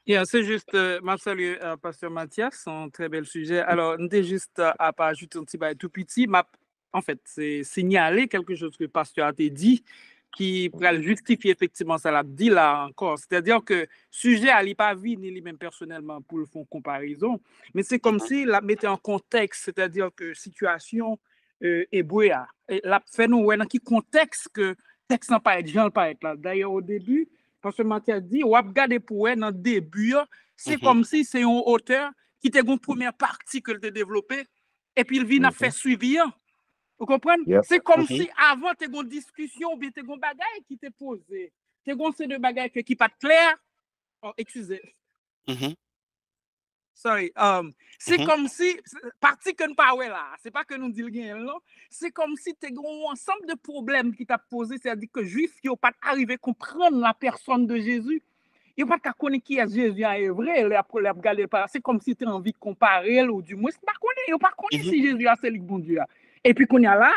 Yeah, c'est juste, ma salut, Pasteur Mathias, c'est un très bel sujet. Alors, on était juste à pas ajouter un petit bail tout petit. En fait, c'est signaler quelque chose que le pasteur a dit qui pourrait justifier effectivement ça l'a dit là encore. C'est-à-dire que sujet à lui pas vie ni lui-même personnellement pour le fond comparaison, mais c'est comme si la mettait en contexte, c'est-à-dire que situation hébreu la fait nous dans qui contexte que texte n'a pas être Jean pas être là. D'ailleurs au début parce que Mathias dit ou regarder pour dans début, c'est comme si c'est un auteur qui était une première partie que il a développé et puis il vient à faire suivi. Vous comprenez? Yep. C'est comme si avant, tu as une discussion ou bien tu as une bagaille qui t'est posée. Tu as ces deux bagailles qui n'est pas clair. Oh, excusez. Sorry. C'est comme si, partie que nous parlons là, c'est pas que nous disons rien là, c'est comme si tu as un ensemble de problèmes qui t'a posé, c'est-à-dire que Juifs qui n'ont pas arrivé à comprendre la personne de Jésus. Ils n'ont pas connaître qui est Jésus en vrai. C'est comme si tu as envie de comparer ou du moins, ils n'ont pas connaître si Jésus a c'est le bon Dieu. Et puis qu'on y a là,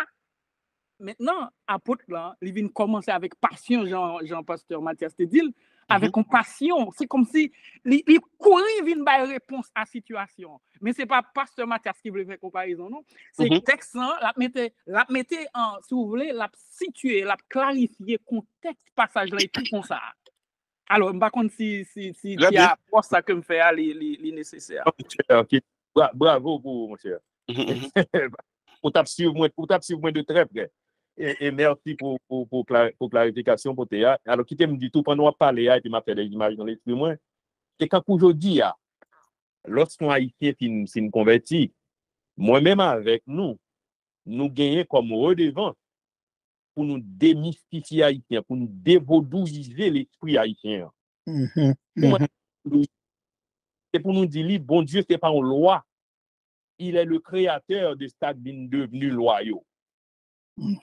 maintenant, apôtre là, il vient commencer avec passion, Jean-Pasteur Mathias te dit, avec compassion. C'est comme si il courait, il vient donner réponse à la situation. Mais ce n'est pas Pasteur Mathias qui veut faire comparaison, non? C'est le texte, la mettez en, si vous voulez, la situer, la clarifier, contexte, passage là et tout comme ça. Alors, je ne sais pas si il y a pour ça que me fait les nécessaires. Bravo pour mon cher. Pour t'absuivre moins de très près. Et merci pour clarification pour Théa. Alors, qui t'aime du tout, pendant qu'on parle, et puis m'a fait des images dans l'esprit, moi, c'est quand aujourd'hui, lorsqu'on haïtien s'est converti, moi-même avec nous gagnons comme redevance pour nous démystifier haïtien, pour nous dévaudouiser l'esprit haïtien. C'est pour nous dire, bon Dieu, c'est pas une loi. Il est le créateur de ça qui est devenu loyaux.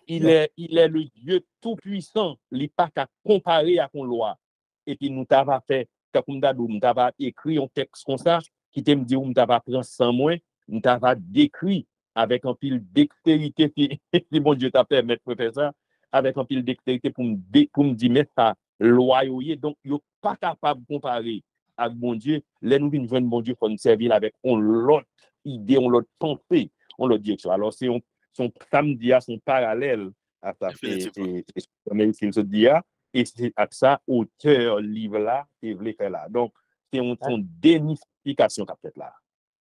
Il est le Dieu tout-puissant. Il n'est pas qu'à comparer à une loi. Et puis nous t'avons fait, comme nous t'avons écrit un texte comme ça, qui te me dit, nous t'avons pris sans moins, nous t'avons décrit avec un pile dextérité, si bon Dieu t'a permis de faire ça, avec un pile dextérité pour me dire, mais ça, loyauté. Donc, il n'est pas capable de comparer avec bon Dieu. Là, nous venons bon Dieu pour nous servir avec l'autre idée, l'autre pensée, l'autre direction. Alors, c'est son samedi à son parallèle à ça. Mais il se dit, et c'est à ça, auteur livre là, il voulait faire là. Donc, c'est une démystification qu'a fait là.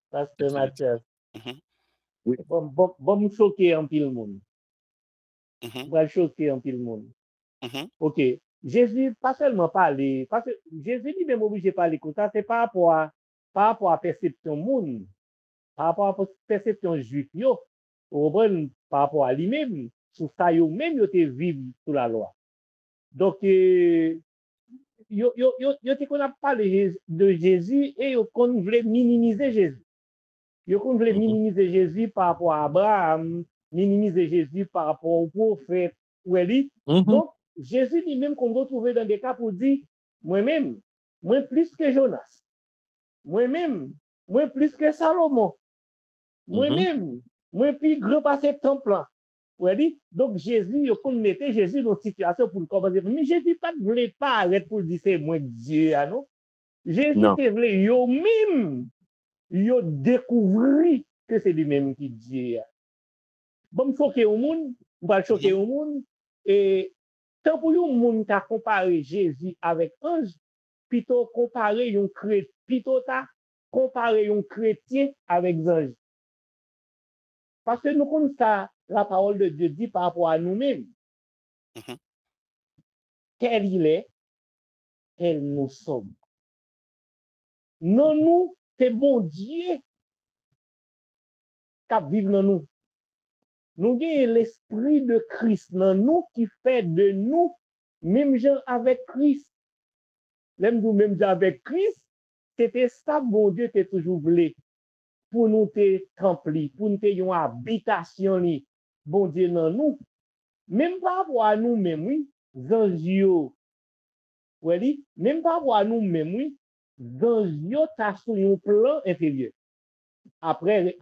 Pasteur Mathias. Oui. Bon, me choquer en pile monde. Bon, choquer en pile monde. Ok. Jésus, pas seulement parler, parce que Jésus lui-même obligé de parler comme ça, c'est par rapport à perception monde, par rapport à perception juif, par rapport à lui-même, sur ça, même yo te vivre sous la loi. Donc, yo te qu'on a parlé de Jésus et yo qu'on voulait minimiser Jésus. Yo qu'on voulait minimiser Jésus par rapport à Abraham, minimiser Jésus par rapport au prophète, donc, Jésus lui-même qu'on retrouve dans des cas pour dire, moi-même, moi plus que Jonas, moi-même, moi plus que Salomon, moi-même, moi plus grand passé temple. Donc Jésus, il mettait Jésus dans une situation pour le commencer. Mais Jésus ne voulait pas arrêter pour dire c'est moi Dieu, non? Jésus voulait lui-même, il découvert que c'est lui-même qui Dieu. Bon, me choquer au monde, on va choquer au monde, et tant pour le monde qui a comparé Jésus avec ange, plutôt comparer un chrétien, plutôt comparer un chrétien avec ange. Parce que nous connaissons ça, la parole de Dieu dit par rapport à nous-mêmes. Tel il est, tel nous sommes. Non, nous, c'est bon Dieu qui vit dans nous. Nous avons l'esprit de Christ dans nous qui fait de nous même gens avec Christ. Même nous, même gens avec Christ, c'était ça, bon Dieu, qui toujours voulu pour nous te remplir, pour nous te une habitation, bon Dieu, dans nous. Même pas pour nous-mêmes, oui, zanjio, oui, même pas pour nous-mêmes, oui, zanjio, t'as sur un plan inférieur. Après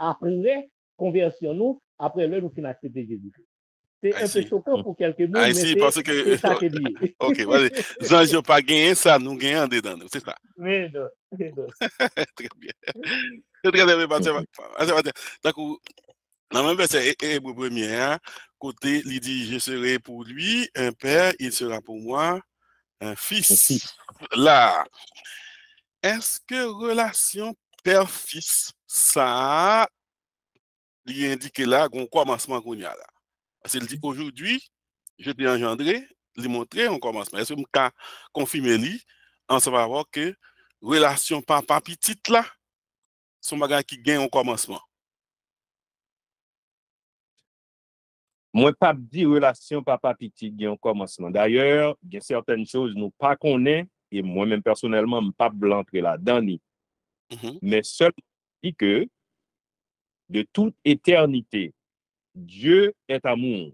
conversion, nous, après nous finissons accepter Jésus. C'est un peu choquant pour quelques mots, mais c'est ça qui est dit. Ok, vas-y. Zanj n'a pas gagné ça, nous gagnons dedans, c'est ça. Mais non. Très bien. Très bien, donc, dans le même verset, Hébreu 1er, côté, il dit, je serai pour lui un père, il sera pour moi un fils. Là, est-ce que relation père-fils, ça, il indique là, qu'on commencement qu'on y a là? Parce qu'il dit aujourd'hui, je t'ai engendré, lui montrer un commencement. Est-ce que je peux confirmer lui, en savoir que relation papa petite là, son bagage qui gagne un commencement? Moi, pas dit relation papa petit gagne un commencement. D'ailleurs, il y a certaines choses nous pas connaît et moi-même personnellement, je pas blancher là-dedans. Mais seulement dit que de toute éternité, Dieu est amour.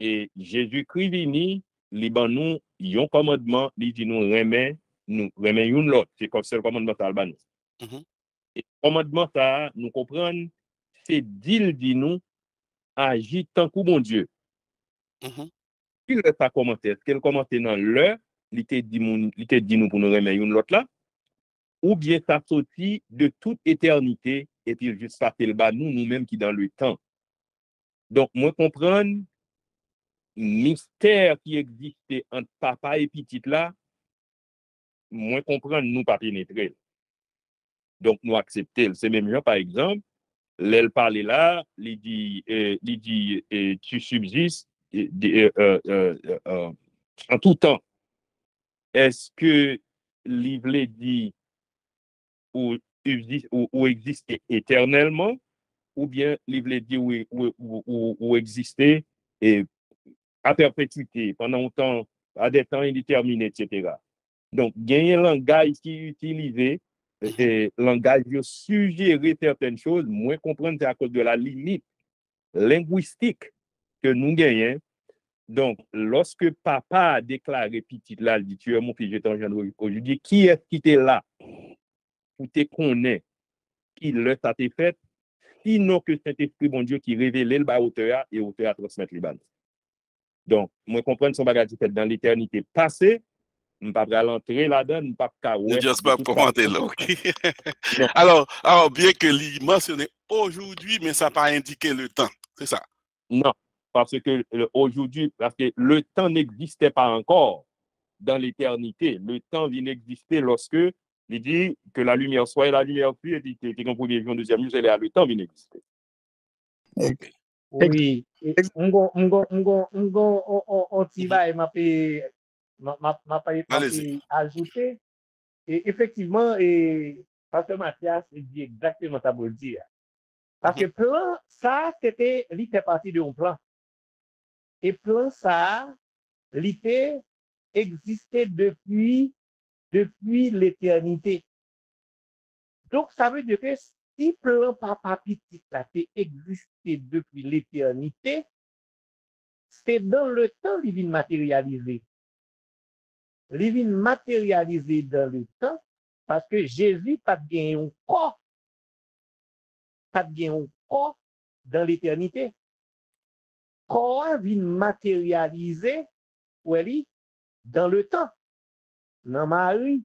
Et Jésus-Christ vini, il nous un commandement, il dit nous remet une l'autre. C'est comme ça le commandement d'Albano. Et le commandement ça, nous comprenons, c'est dit nous agit tant que bon Dieu. Il reste à commenter. Est-ce qu'elle commentait dans l'heure, il te dit nous pour nous remettre une l'autre là, ou bien ça sorti de toute éternité et puis juste passer le bas nous-mêmes qui dans le temps. Donc, moi comprendre mystère qui existait entre papa et petite là, moi comprendre nous pas pénétrer. Donc, nous accepter. C'est même genre, par exemple, l'elle parlait là, il dit tu subsistes en tout temps. Est-ce que l'Ivlé dit ou exister éternellement, ou bien l'Ivlé dit ou exister et à perpétuité, pendant longtemps, à des temps indéterminés, etc. Donc, il y a un langage qui est utilisé, et langage qui suggérer certaines choses, moins comprendre c'est à cause de la limite linguistique que nous gagnons. Donc, lorsque papa a déclaré petit là, il dit, tu es mon fils, je t'engendre aujourd'hui, qui est-ce qui était là pour te connaître qui le ça t'est fait, sinon que Saint-Esprit, bon Dieu, qui révélait le bas auteur et auteur à transmettre les balles. Donc, moi, comprendre son bagage fait dans l'éternité passée, je ne peux pas rentrer là-dedans, je ne peux pas Ne juste pas commenter là. Non. Alors, bien que l'il mentionné aujourd'hui, mais ça n'a pas indiqué le temps. C'est ça? Non, parce que aujourd'hui, parce que le temps n'existait pas encore dans l'éternité. Le temps vient d'exister lorsque il dit que la lumière soit et la lumière fut, et puis qu'en premier jour, deuxième jour, le temps vient d'exister. Oui. On t'y va et m'a ajouté. Et effectivement, et Pasteur Mathias dit exactement ça pour le dire. Parce que plan, ça, c'était, il fait partie de un plan. Et plan, ça, il existait depuis l'éternité. Donc, ça veut dire que si plan papa petit là existé depuis l'éternité, c'est dans le temps qu'il vient matérialiser. Il vient matérialiser dans le temps parce que Jésus n'a pas gagné un corps. Pas gagné un corps dans l'éternité. Corps vient matérialiser dans le temps. Dans Marie,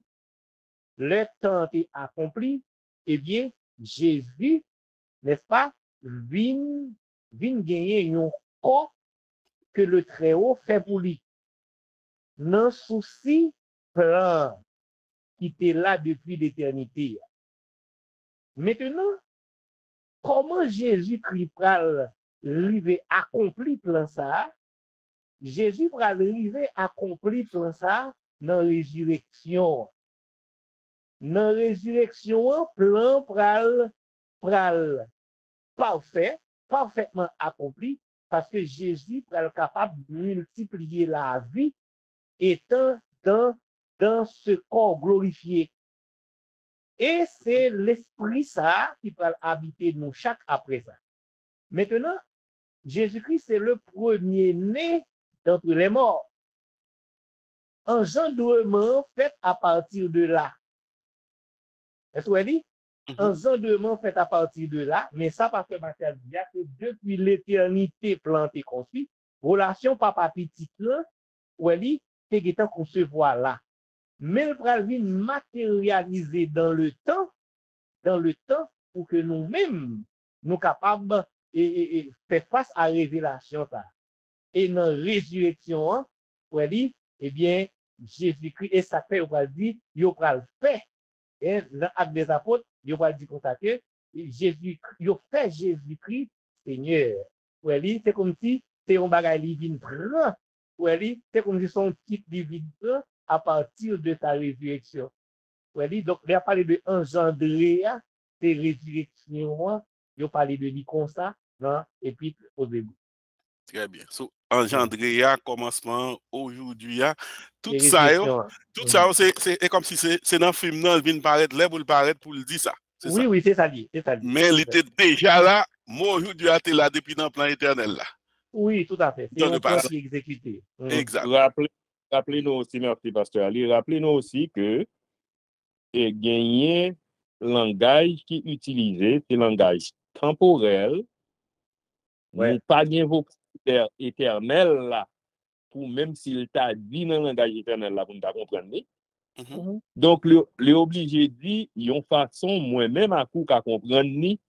le temps est accompli, eh bien, Jésus, n'est-ce pas, vient gagner un corps que le Très-Haut fait pour lui. Non souci plan qui était là depuis l'éternité. Maintenant, comment Jésus-Christ va arriver à accomplir plan ça? Jésus va arriver à accomplir plan ça dans la résurrection. Dans la résurrection, plan pral parfaitement accompli, parce que Jésus est capable de multiplier la vie étant dans ce corps glorifié. Et c'est l'esprit ça qui va habiter nous chaque après ça. Maintenant, Jésus-Christ, c'est le premier-né d'entre les morts. Engendrement fait à partir de là. Est-ce que vous dit? Engendrement fait à partir de là, mais ça parce que Mathias dit que depuis l'éternité plantée construit, relation papa petit là, c'est qui concevoir là. Mais le pral matérialiser dans le temps pour que nous-mêmes nous capables et faire face à la révélation ça. Et dans la résurrection, eh bien, Jésus-Christ, et ça fait, on va dire, il va faire. Et dans l'acte des apôtres, il va dire comme ça que Jésus, il fait Jésus-Christ Seigneur. C'est comme si c'est un bagage divin prend. C'est comme si son titre divin prend à partir de sa résurrection. Donc, il a parlé de engendrer, c'est résurrection, il a parlé de lui comme ça, non? Et puis au début. Très bien. So, engendrer, commencement, aujourd'hui, tout ça, c'est comme si c'est dans le film, non, il vient paraître là pour le paraître pour le dire ça. Oui, oui, c'est ça dit. Mais il était déjà là, moi aujourd'hui, il était là depuis dans le plan éternel là. Oui, tout à fait. C'est un plan qui est exécuté. Exact. Rappelez-nous aussi, merci Pasteur Ali, rappelez-nous aussi que gagner langage qui est utilisé, c'est langage temporel. Nous pas bien vocabulaire éternel là, pour même s'il t'a dit dans le langage éternel là, pour nous comprendre. Donc, les obligés dit, ils ont façon, moi-même, à coup, qu'à comprendre ni.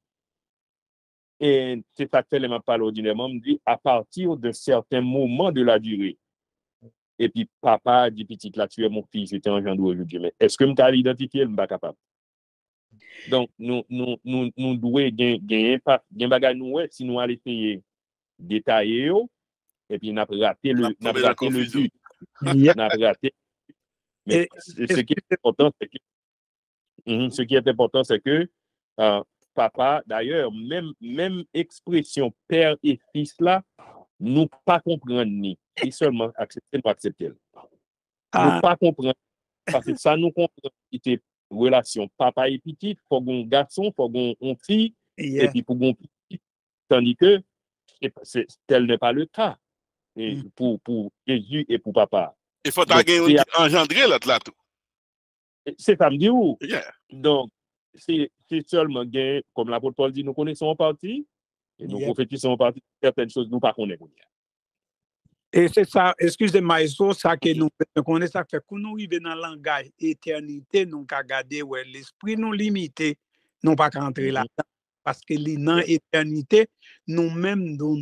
Et c'est ça que fait les m'a parlé ordinairement, me dit, à partir de certains moments de la durée. Et puis, papa dit, petit, là, tu es mon fils, j'étais engendré aujourd'hui. Mais est-ce que je t'ai identifié, je ne suis pas capable? Donc, nous devons gagner bagage nous, si nous allons essayer détailler, et puis, nous avons raté le but. Mais ce qui est important, c'est que papa, d'ailleurs, même expression père et fils là, nous pas comprendre ni, et seulement accepter, nous accepter. Nous pas comprendre, Parce que ça nous comprend qui était relation papa et petit, pour un garçon, pour un fille, et puis pour un petit. Tandis que tel n'est pas le cas pour Jésus et pour papa. Il faut engendrer l'autre là tout. C'est ça me dit où? Yeah. Donc, c'est seulement gain, comme l'apôtre Paul dit, nous connaissons en partie, et nous prophétisons en partie certaines choses, nous ne connaissons pas. Et c'est ça, excusez-moi, c'est ça que nous connaissons, ça fait que nous arrivons dans le langage éternité, nous avons gardé l'esprit nous limité, nous pas rentrer là-dedans. Parce que dans l'éternité, nous-mêmes, nous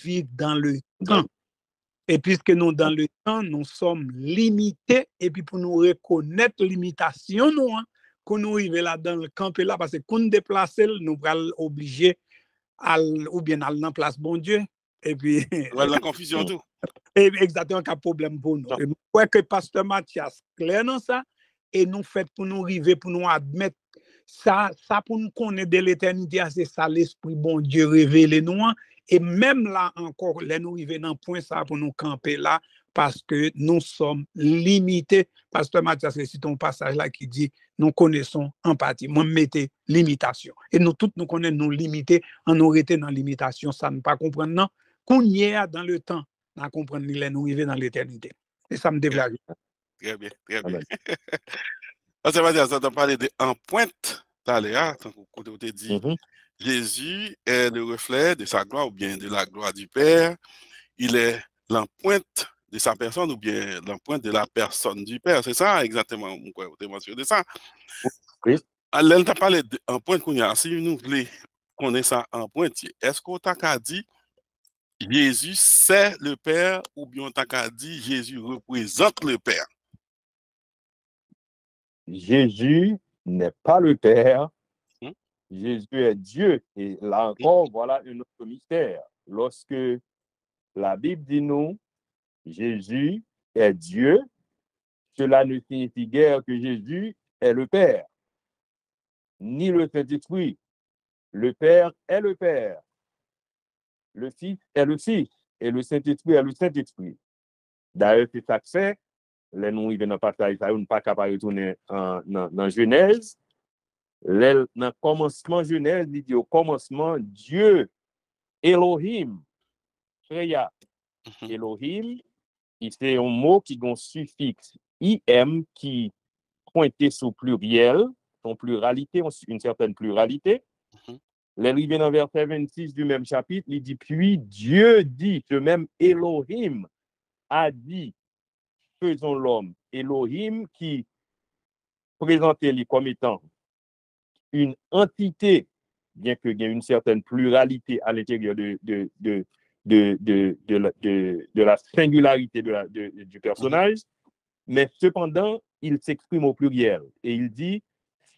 vivons dans le temps. Et puisque nous, dans le temps, nous sommes limités, et puis pour nous reconnaître limitation, nous, quand nous arrivons là dans le camp, là, parce que quand nous déplaçons, nous sommes obligés ou bien aller dans la place bon Dieu. Et puis. La confusion, tout. Exactement, qu'un problème pour nous. Je crois que Pasteur Mathias clair dans ça, et nous fait pour nous arriver, pour nous admettre ça pour nous connaître de l'éternité, c'est ça l'esprit bon Dieu révélé nous. Et même là encore, là nous arrivons dans le point ça pour nous camper là, parce que nous sommes limités. Pasteur Mathias, c'est ton passage là qui dit, nous connaissons en partie. Moi, mettez limitation. Et nous tous, nous connaissons nous limiter, en nous arrêter dans limitation, ça ne pas comprendre, non. Qu'on y est dans le temps, à comprendre qu'il est nous arriver dans l'éternité. Et ça me développe. Très bien, très bien. Ça va dire, ça t'a parlé en pointe, t'as dit, Jésus est le reflet de sa gloire ou bien de la gloire du Père. Il est l'empreinte de sa personne ou bien l'empreinte de la personne du Père. C'est ça exactement, vous avez mentionné ça. Oui. Alors, t'as parlé en pointe qu'on y a. Si nous voulons connaître ça en pointe, est-ce qu'on t'a dit Jésus c'est le Père ou bien on t'a dit Jésus représente le Père? Jésus n'est pas le Père. Jésus est Dieu. Et là encore, voilà un autre mystère. Lorsque la Bible dit nous, Jésus est Dieu, cela ne signifie guère que Jésus est le Père, ni le Saint-Esprit. Le Père est le Père. Le Fils est le Fils. Et le Saint-Esprit est le Saint-Esprit. D'ailleurs, c'est ça que c'est. Là, nous, il ne pas capable de retourner dans Genèse. Dans le commencement Genèse, il dit au commencement, Dieu, Elohim, créa. Elohim, c'est un mot qui a un suffixe im qui pointait sur pluriel, en pluralité, une certaine pluralité. Là, il vient dans verset 26 du même chapitre, il dit, puis Dieu dit, ce même Elohim a dit, faisons l'homme. Elohim qui présentait lui comme étant une entité, bien qu'il y ait une certaine pluralité à l'intérieur de la singularité du personnage, mais cependant, il s'exprime au pluriel et il dit,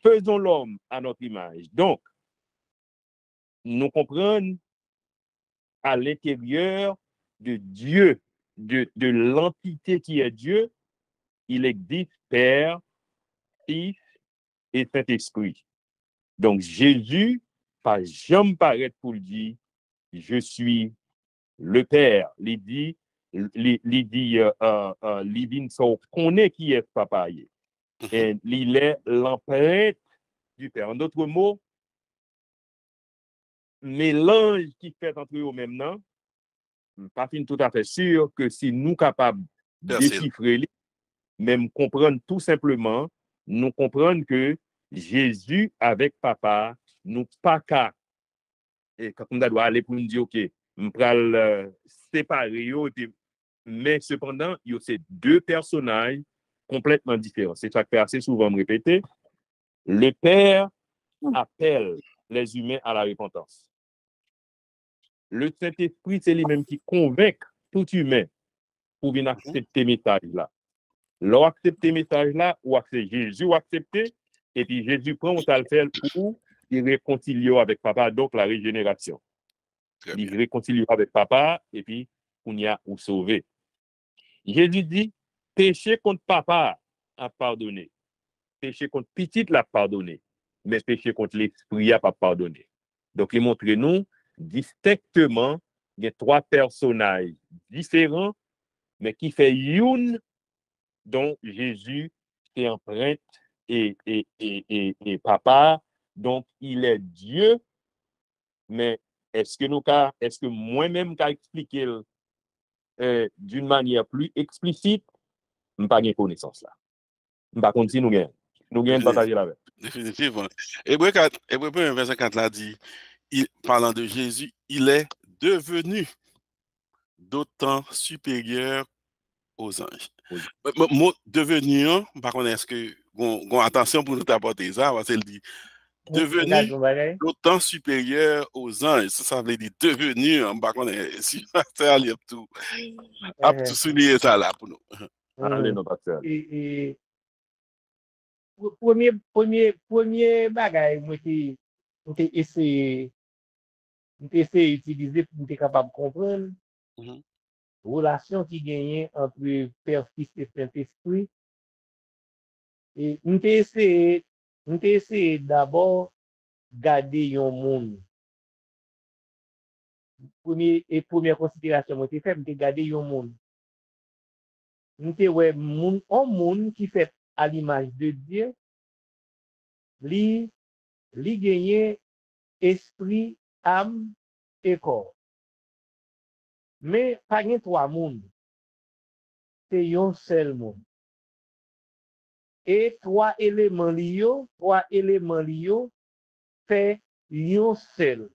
faisons l'homme à notre image. Donc, nous comprenons à l'intérieur de Dieu, de l'entité qui est Dieu, il existe Père, Fils et Saint-Esprit. Donc, Jésus, pas jamais paraître pour dire, je suis le Père. Il dit, on connaît qui est papa. Et il est l'empreinte du Père. En d'autres mots, mélange qui fait entre eux maintenant, pas tout à fait sûr que si nous capables de déchiffrer, même comprendre tout simplement, nous comprendre que Jésus avec papa, nous pas qu'à. Et quand on doit aller pour nous dire, OK, on va séparer, mais cependant, il y a ces deux personnages complètement différents. C'est ça que assez souvent me répéter. Le Père appelle les humains à la repentance. Le Saint-Esprit, c'est lui-même qui convainc tout humain pour venir accepter le message-là. Leur accepter le message-là, ou accepter Jésus, ou accepter, et puis Jésus prend, on va le faire pour il réconcilie avec papa, donc la régénération. Il réconcilie avec papa, et puis on y a ou sauvé. Jésus dit, péché contre papa a pardonné. Péché contre petite l'a pardonné. Mais péché contre l'esprit a pas pardonné. Donc, il montre nous distinctement, il y a trois personnages différents, mais qui fait une dont Jésus c'est empreinte et papa, donc il est Dieu, mais est-ce que moi-même qu'à expliquer d'une manière plus explicite, je n'ai pas de connaissance là. Je ne sais pas si nous gagnons partager la même. Définitivement. Hébreu 1, verset 4 là dit, parlant de Jésus, il est devenu d'autant supérieur aux anges. Oui. Mot devenu, par contre, est-ce que, attention pour nous apporter ça, parce qu'elle dit, devenu d'autant supérieur aux anges. Ça veut dire devenu, par contre, si c'est à lire tout, à tout souligner ça là pour nous. Allez, non, pas ça. Et premier bagage, moi, j'ai essayé d'utiliser pour être capable de comprendre relation qui gagne entre Père, Fils et Saint-Esprit. Et j'ai essayé d'abord garder un monde. Première considération, moi, j'ai fait, j'ai gardé un monde. J'ai ouais, un monde qui fait à l'image de Dieu, li gagne esprit, âme et corps. Mais pas de trois mondes. C'est un seul monde. Et trois éléments liés fait un seul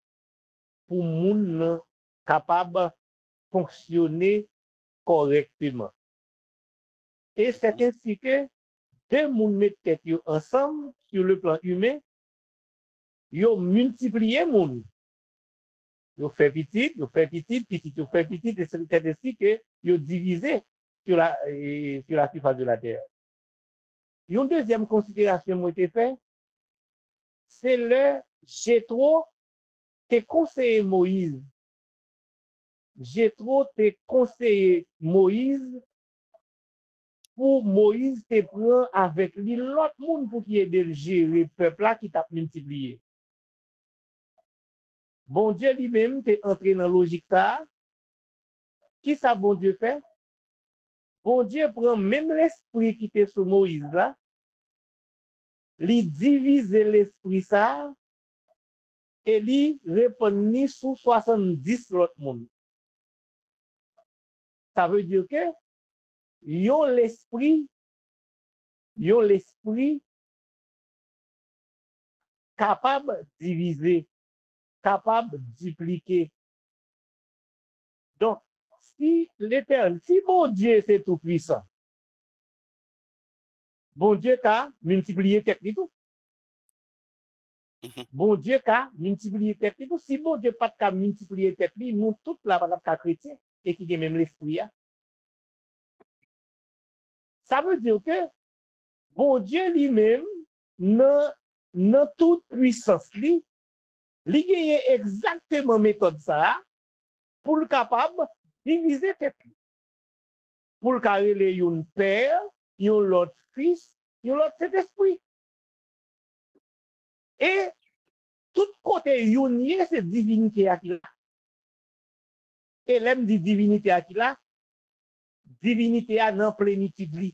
pour monde capable de fonctionner correctement. Et c'est ainsi que deux mondes mettent tête ensemble sur le plan humain, ils multiplient monde. Ils fait petit, et c'est ainsi que ils divisé sur la surface de la terre. Une deuxième considération qui a été faite, c'est le Jéthro qui conseillé Moïse. Jéthro te conseillé Moïse pour Moïse te prend avec lui l'autre monde pour qui aider le gérer le peuple là qui t'a multiplié. Bon Dieu lui-même t'est entré dans la logique ça. Qui ça bon Dieu fait? Bon Dieu prend même l'esprit qui était sur Moïse là, lui divise l'esprit ça et lui répond sur 70 l'autre monde. Ça veut dire que yon l'esprit capable de diviser, capable de dupliquer. Donc, si bon Dieu c'est tout puissant, bon Dieu a multiplié technique. Bon Dieu a multiplié technique. Si bon Dieu pas de multiplier technique, nous toute la valable chrétien et qui a même l'esprit. Ça veut dire que bon Dieu lui-même, dans toute puissance, il gagne exactement méthode ça pour le capable de diviser technique. Pour le carré un père, un l'autre fils, un l'autre Saint-Esprit. Et tout côté union, c'est divinité à qui là. Et l'aime dit divinité à qui là, divinité à dans plénitude.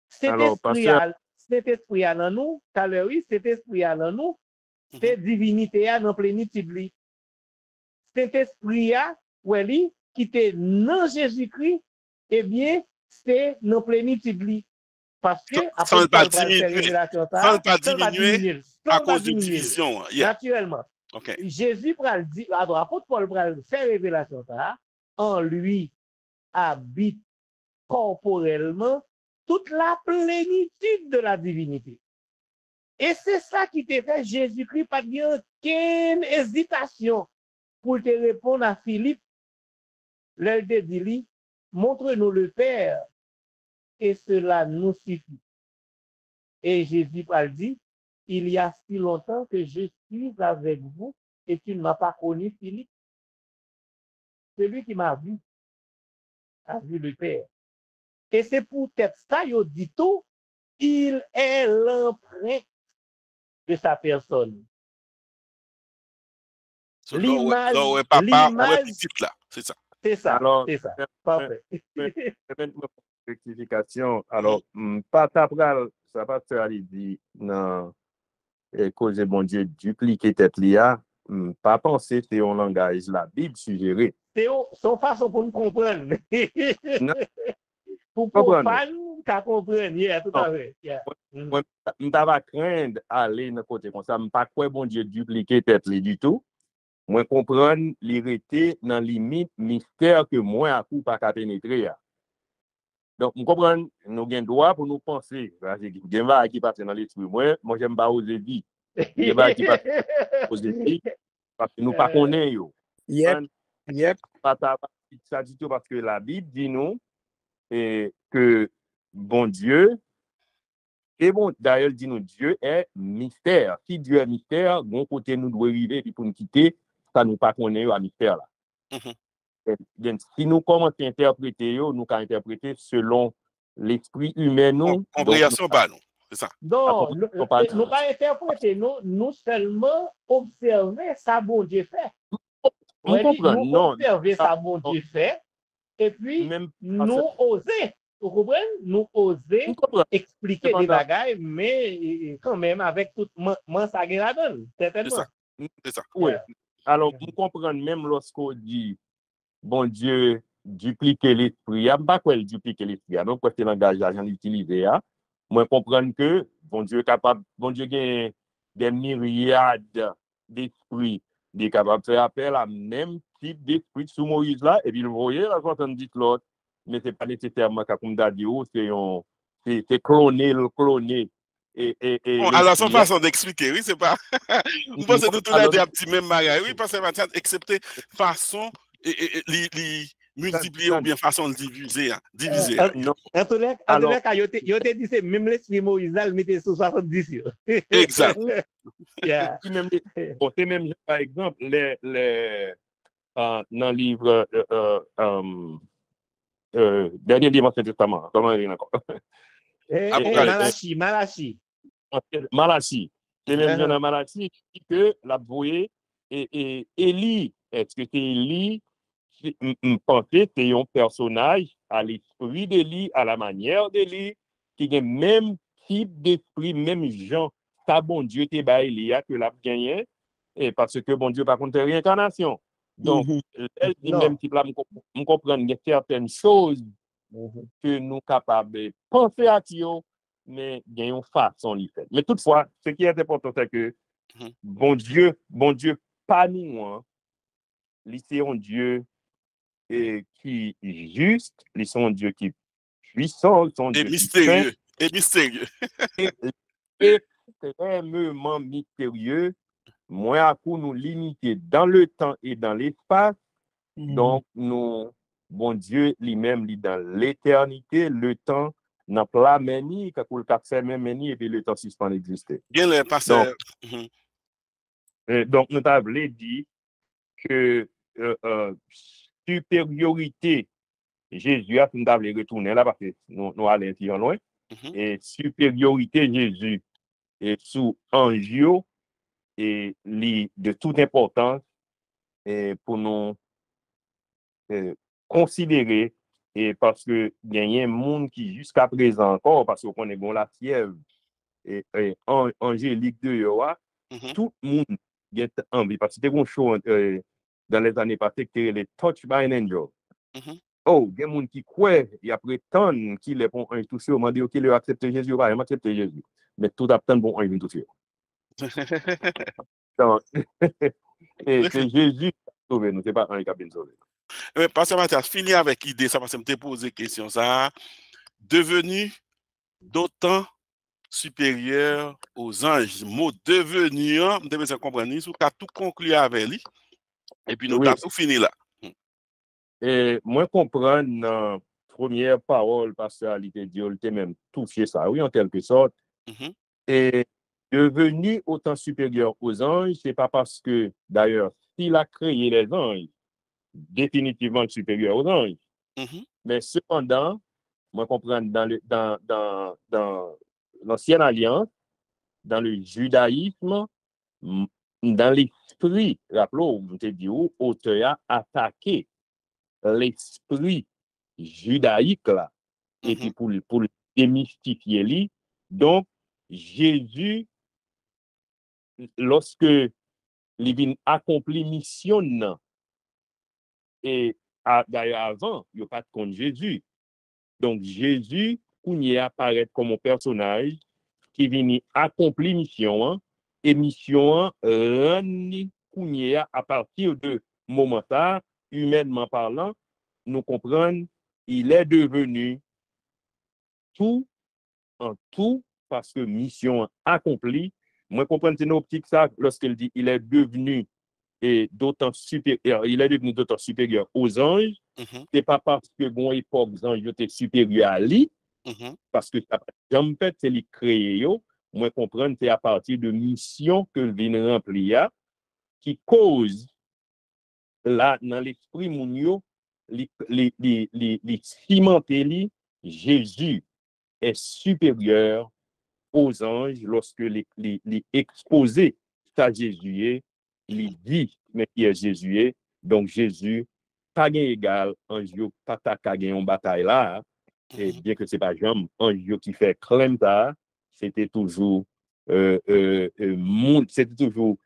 Cet esprit à nous, tout à l'heure, cet esprit à nous, c'est divinité à dans plénitude. Cet esprit à, qui était dans Jésus-Christ, eh bien, c'est dans plénitude. Parce que, ça ne pas diminuer à cause de division. Naturellement. Okay. Jésus pral dit, l'apôtre Paul pral faire révélation ça, en lui habite corporellement toute la plénitude de la divinité. Et c'est ça qui te fait Jésus-Christ pas bien aucune hésitation pour te répondre à Philippe. L'elle te dit, montre-nous le Père et cela nous suffit. Et Jésus a dit, il y a si longtemps que je suis avec vous et tu ne m'as pas connu, Philippe. Celui qui m'a vu a vu le Père. Et c'est peut-être ça, il dit tout, il est l'empreinte de sa personne. L'image, papa, c'est ça. C'est ça, Alors, c'est ça. Parfait. rectification. Alors, pas tapral, ça pas te aller dit non cause bon Dieu dupliquer tête lia, pas penser c'est un langage la Bible suggéré. C'est son façon pour nous comprendre. Non, Pour comprendre. comprendre, qu'à comprendre, yeah, tout à fait. Yeah. Moi, je pas craindre aller dans côté comme ça, pas quoi bon Dieu dupliquer tête li du tout. Moi comprendre l'irrité dans limite mystère que moi à coup pas qu'à pénétrer. Donc on comprend nous gain droit pour nous penser, parce que gen va qui passe dans l'esprit moi j'aime pas oser dire. Gen va qui passe oser dire parce que nous pas connaît yo. Yep. Pas ça du tout parce que la Bible dit nous que bon Dieu et bon, d'ailleurs, dit nous, Dieu est mystère. Si Dieu est mystère, bon côté nous doit arriver pour nous quitter, ça nous pas connaît à mystère là. Donc, si nous commençons à interpréter, nous qu'à interpréter selon l'esprit humain, nous. Compréhension pas nous, c'est ça. Non, nous pas interpréter, nous seulement observer ça bon Dieu fait. Nous observer ça bon Dieu fait, et puis nous oser. Vous comprenez? Nous oser expliquer des bagailles, mais quand même avec toute ça qui la donne, certainement. C'est ça. Oui. Alors, vous comprenez même lorsqu'on dit, bon Dieu, dupliquer l'esprit, il n'y a pas quoi dupliquer l'esprit. Donc, quoi, c'est le langage que j'en utilisé. Moi, comprendre que, bon Dieu est capable, bon Dieu a des myriades d'esprits, il est capable de faire appel à même type d'esprit sous Moïse là, et puis vous voyez, la 70 l'autre. Mais ce n'est pas nécessairement comme Dadio, c'est cloné. Alors, son façon d'expliquer, oui, c'est pas. Vous pensez que tout le monde a un petit même mariage, oui, parce que c'est accepter façon multiplier ou bien façon de diviser. En tout cas, il te dit c'est même l'esprit Moïse, il mettait sous 70. Exact. C'est même, par exemple, dans le livre Dernier livre Ancien Testament. Comment il y a encore? Malachi. C'est même dans Malachi qui dit que la bouée et Élie, est-ce que c'est Élie? Pensez que c'est un personnage à l'esprit d'Élie, à la manière d'Élie, qui a le même type d'esprit, même genre, ça bon Dieu t'est bas Élie que l'a gagné, et parce que bon Dieu par contre c'est réincarnation. Donc, elle dit même type là, on comprend certaines choses que nous capables de penser à Tio, mais il y a une façon d'y faire. Mais toutefois, ce qui est important, c'est que bon Dieu, pas nous, c'est un Dieu qui est juste, c'est un Dieu qui est puissant, son Dieu mystérieux. Et mystérieux. Extrêmement mystérieux. Moi, à coup, nous limiter dans le temps et dans l'espace. Donc, nous, bon Dieu lui-même, dans l'éternité, le temps n'a pas meni, quand le cap fait même meni, et puis le temps suspend exister. Bien le pasteur. Donc, nous avons dit que supériorité, Jésus a nous avons retourné là parce que nous allons dire loin, et supériorité Jésus est sous enjeu et de toute importance et pour nous considérer, et parce que il y a un monde qui jusqu'à présent encore, parce qu'on est bon la fièvre et angélique de Yoa, tout le monde a envie, parce que c'était un show dans les années passées qui était les Touch by an Angel. Oh, il y a des gens qui croient, il y a prétendent qu'il est bon un touché, on m'a dit qu'il a accepté Jésus, il a accepté Jésus. Mais tout a tant bon un touché. Et c'est Jésus qui a sauvé nous, c'est pas un qui a bien sauvé. Pasteur Mathias, fini avec l'idée, ça parce que je me posé question, ça. Devenu d'autant supérieur aux anges. Mot devenu, je devais comprendre, nous avons tout conclu avec lui, et puis nous avons tout fini là. Et moi, comprendre dans première parole, pasteur Alité Dieu, il même touché ça, oui, en quelque sorte. Et devenu autant supérieur aux anges, c'est pas parce que, d'ailleurs, s'il a créé les anges, définitivement supérieur aux anges. Mais cependant, moi, comprendre dans l'Ancienne Alliance, dans le judaïsme, dans l'esprit, rappelons, on te dit où, auteur a attaqué l'esprit judaïque là, et puis pour le démystifier lui. Donc, Jésus, lorsque il vient accomplir mission, et d'ailleurs avant, il n'y a pas de compte Jésus. Donc, Jésus, il apparaît comme un personnage qui vient accomplir mission, et mission à partir de moment là, humainement parlant, nous comprenons, il est devenu tout en tout parce que mission accomplie. Moi, comprendre c'est une optique ça lorsqu'il dit il est devenu et d'autant supérieur, il est devenu d'autant supérieur aux anges. C'est pas parce que bon époque les anges étaient supérieurs à lui, parce que j'aime fait c'est les créer moi comprendre c'est à partir de mission que vient remplir qui cause là dans l'esprit mounio les cimenter li Jésus est supérieur aux anges lorsque les exposés à Jésus, il dit mais qui est Jésus, donc Jésus pas gain égal ange pas ta gagner en bataille là, et bien que c'est pas jamais ange qui fait claim ça, c'était toujours c'était toujours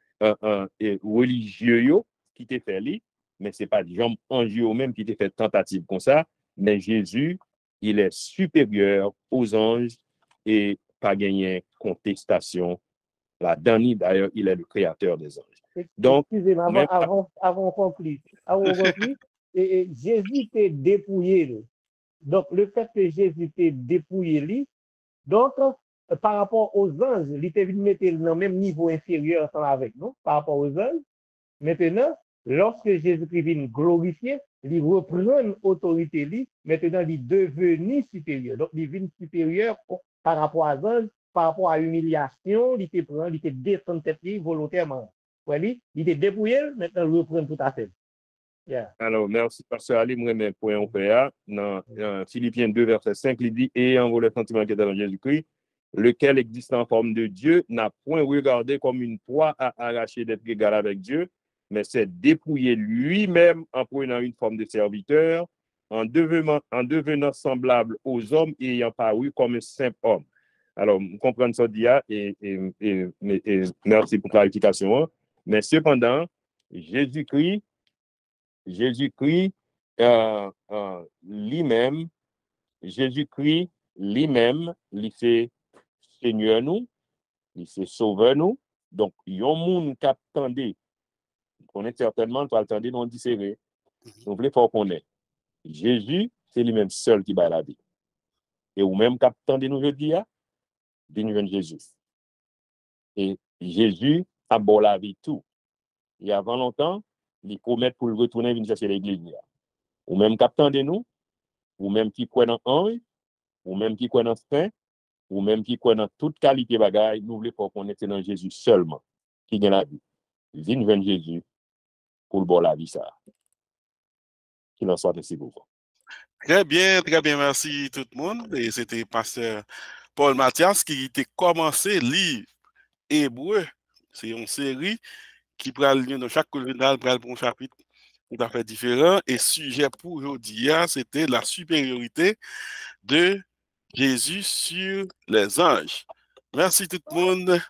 religieux qui t'est fait lui, mais c'est pas jamais ange même qui t'est fait tentative comme ça, mais Jésus il est supérieur aux anges et pas gagné contestation. La dernière, d'ailleurs, il est le créateur des anges. Donc, excusez-moi, avant qu'on conclue, et Jésus t'est dépouillé. Donc, le fait que Jésus t'ait dépouillé, lui, donc, par rapport aux anges, il était venu mettre dans le même niveau inférieur avec nous, par rapport aux anges. Maintenant, lorsque Jésus-Christ vient glorifier, il reprend autorité, lui, maintenant, il est devenu supérieur. Donc, il vient supérieur par rapport à l'ange, par rapport à l'humiliation, il était descendu tête volontairement. Il était dépouillé, maintenant, il reprend tout à fait. Yeah. Alors, merci, Pasteur Ali, moi, pour un PA, dans Philippiens 2, verset 5, il dit, et en le sentiment qui est dans Jésus-Christ, lequel existe en forme de Dieu, n'a point regardé comme une proie à arracher d'être égal avec Dieu, mais s'est dépouillé lui-même en prenant une forme de serviteur, en devenant semblable aux hommes et ayant paru comme un simple homme. Alors, vous comprenez ça, Dia, et merci pour la clarification. Mais cependant, Jésus-Christ lui-même, il fait Seigneur nous, il fait Sauveur nous. Donc, il y a un monde qui attendait. On est certainement pour attendre non différé. Donc, il faut qu'on ait. Jésus, c'est lui-même seul qui bat la vie. Et ou même qui attendez nous jeudi, venez Jésus. Et Jésus a bon la vie tout. Et avant longtemps, il promet pour le retourner venir chercher l'église. Ou même qui attendez nous, ou même qui croit dans ange, ou même qui croit dans saint, ou même qui croit dans toute qualité bagaille, nous voulons pas qu'on était dans Jésus seulement, qui gagne la vie. Viens Jésus pour le bon la vie ça. Qu'il en soit ainsi pour vous. Très bien, merci tout le monde. Et c'était pasteur Paul Mathias qui était commencé livre Hébreu. C'est une série qui prend le dans chaque colonel pour un chapitre tout à fait différent. Et sujet pour aujourd'hui, c'était la supériorité de Jésus sur les anges. Merci tout le monde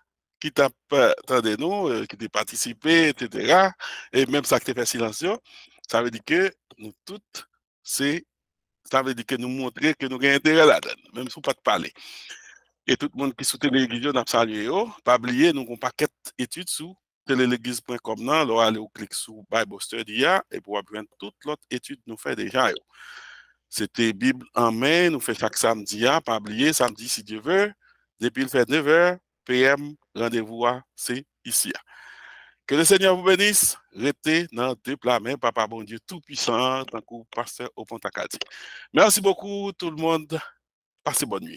qui t'a entendu nous, qui t'a participé, etc. Et même ça qui t'a fait silencieux, ça veut dire que nous toutes, ça veut dire que nous montrer que nous avons intérêt là-dedans, même si on ne peut pas parler. Et tout le monde qui soutient l'église, nous avons salué. Pas oublier, nous avons un paquet d'études sur téléléglise.com. Nous allons aller au clic sur Bible Study et pour apprendre toute l'autre étude nous fait déjà. C'était Bible en main, nous fait chaque samedi. Pas oublier, samedi si Dieu veut. Depuis il fait 9h PM, rendez-vous, c'est ici. Que le Seigneur vous bénisse. Restez dans deux plats mains, Papa bon Dieu tout-puissant, tant que pasteur au Pontakadi. Merci beaucoup tout le monde. Passez bonne nuit.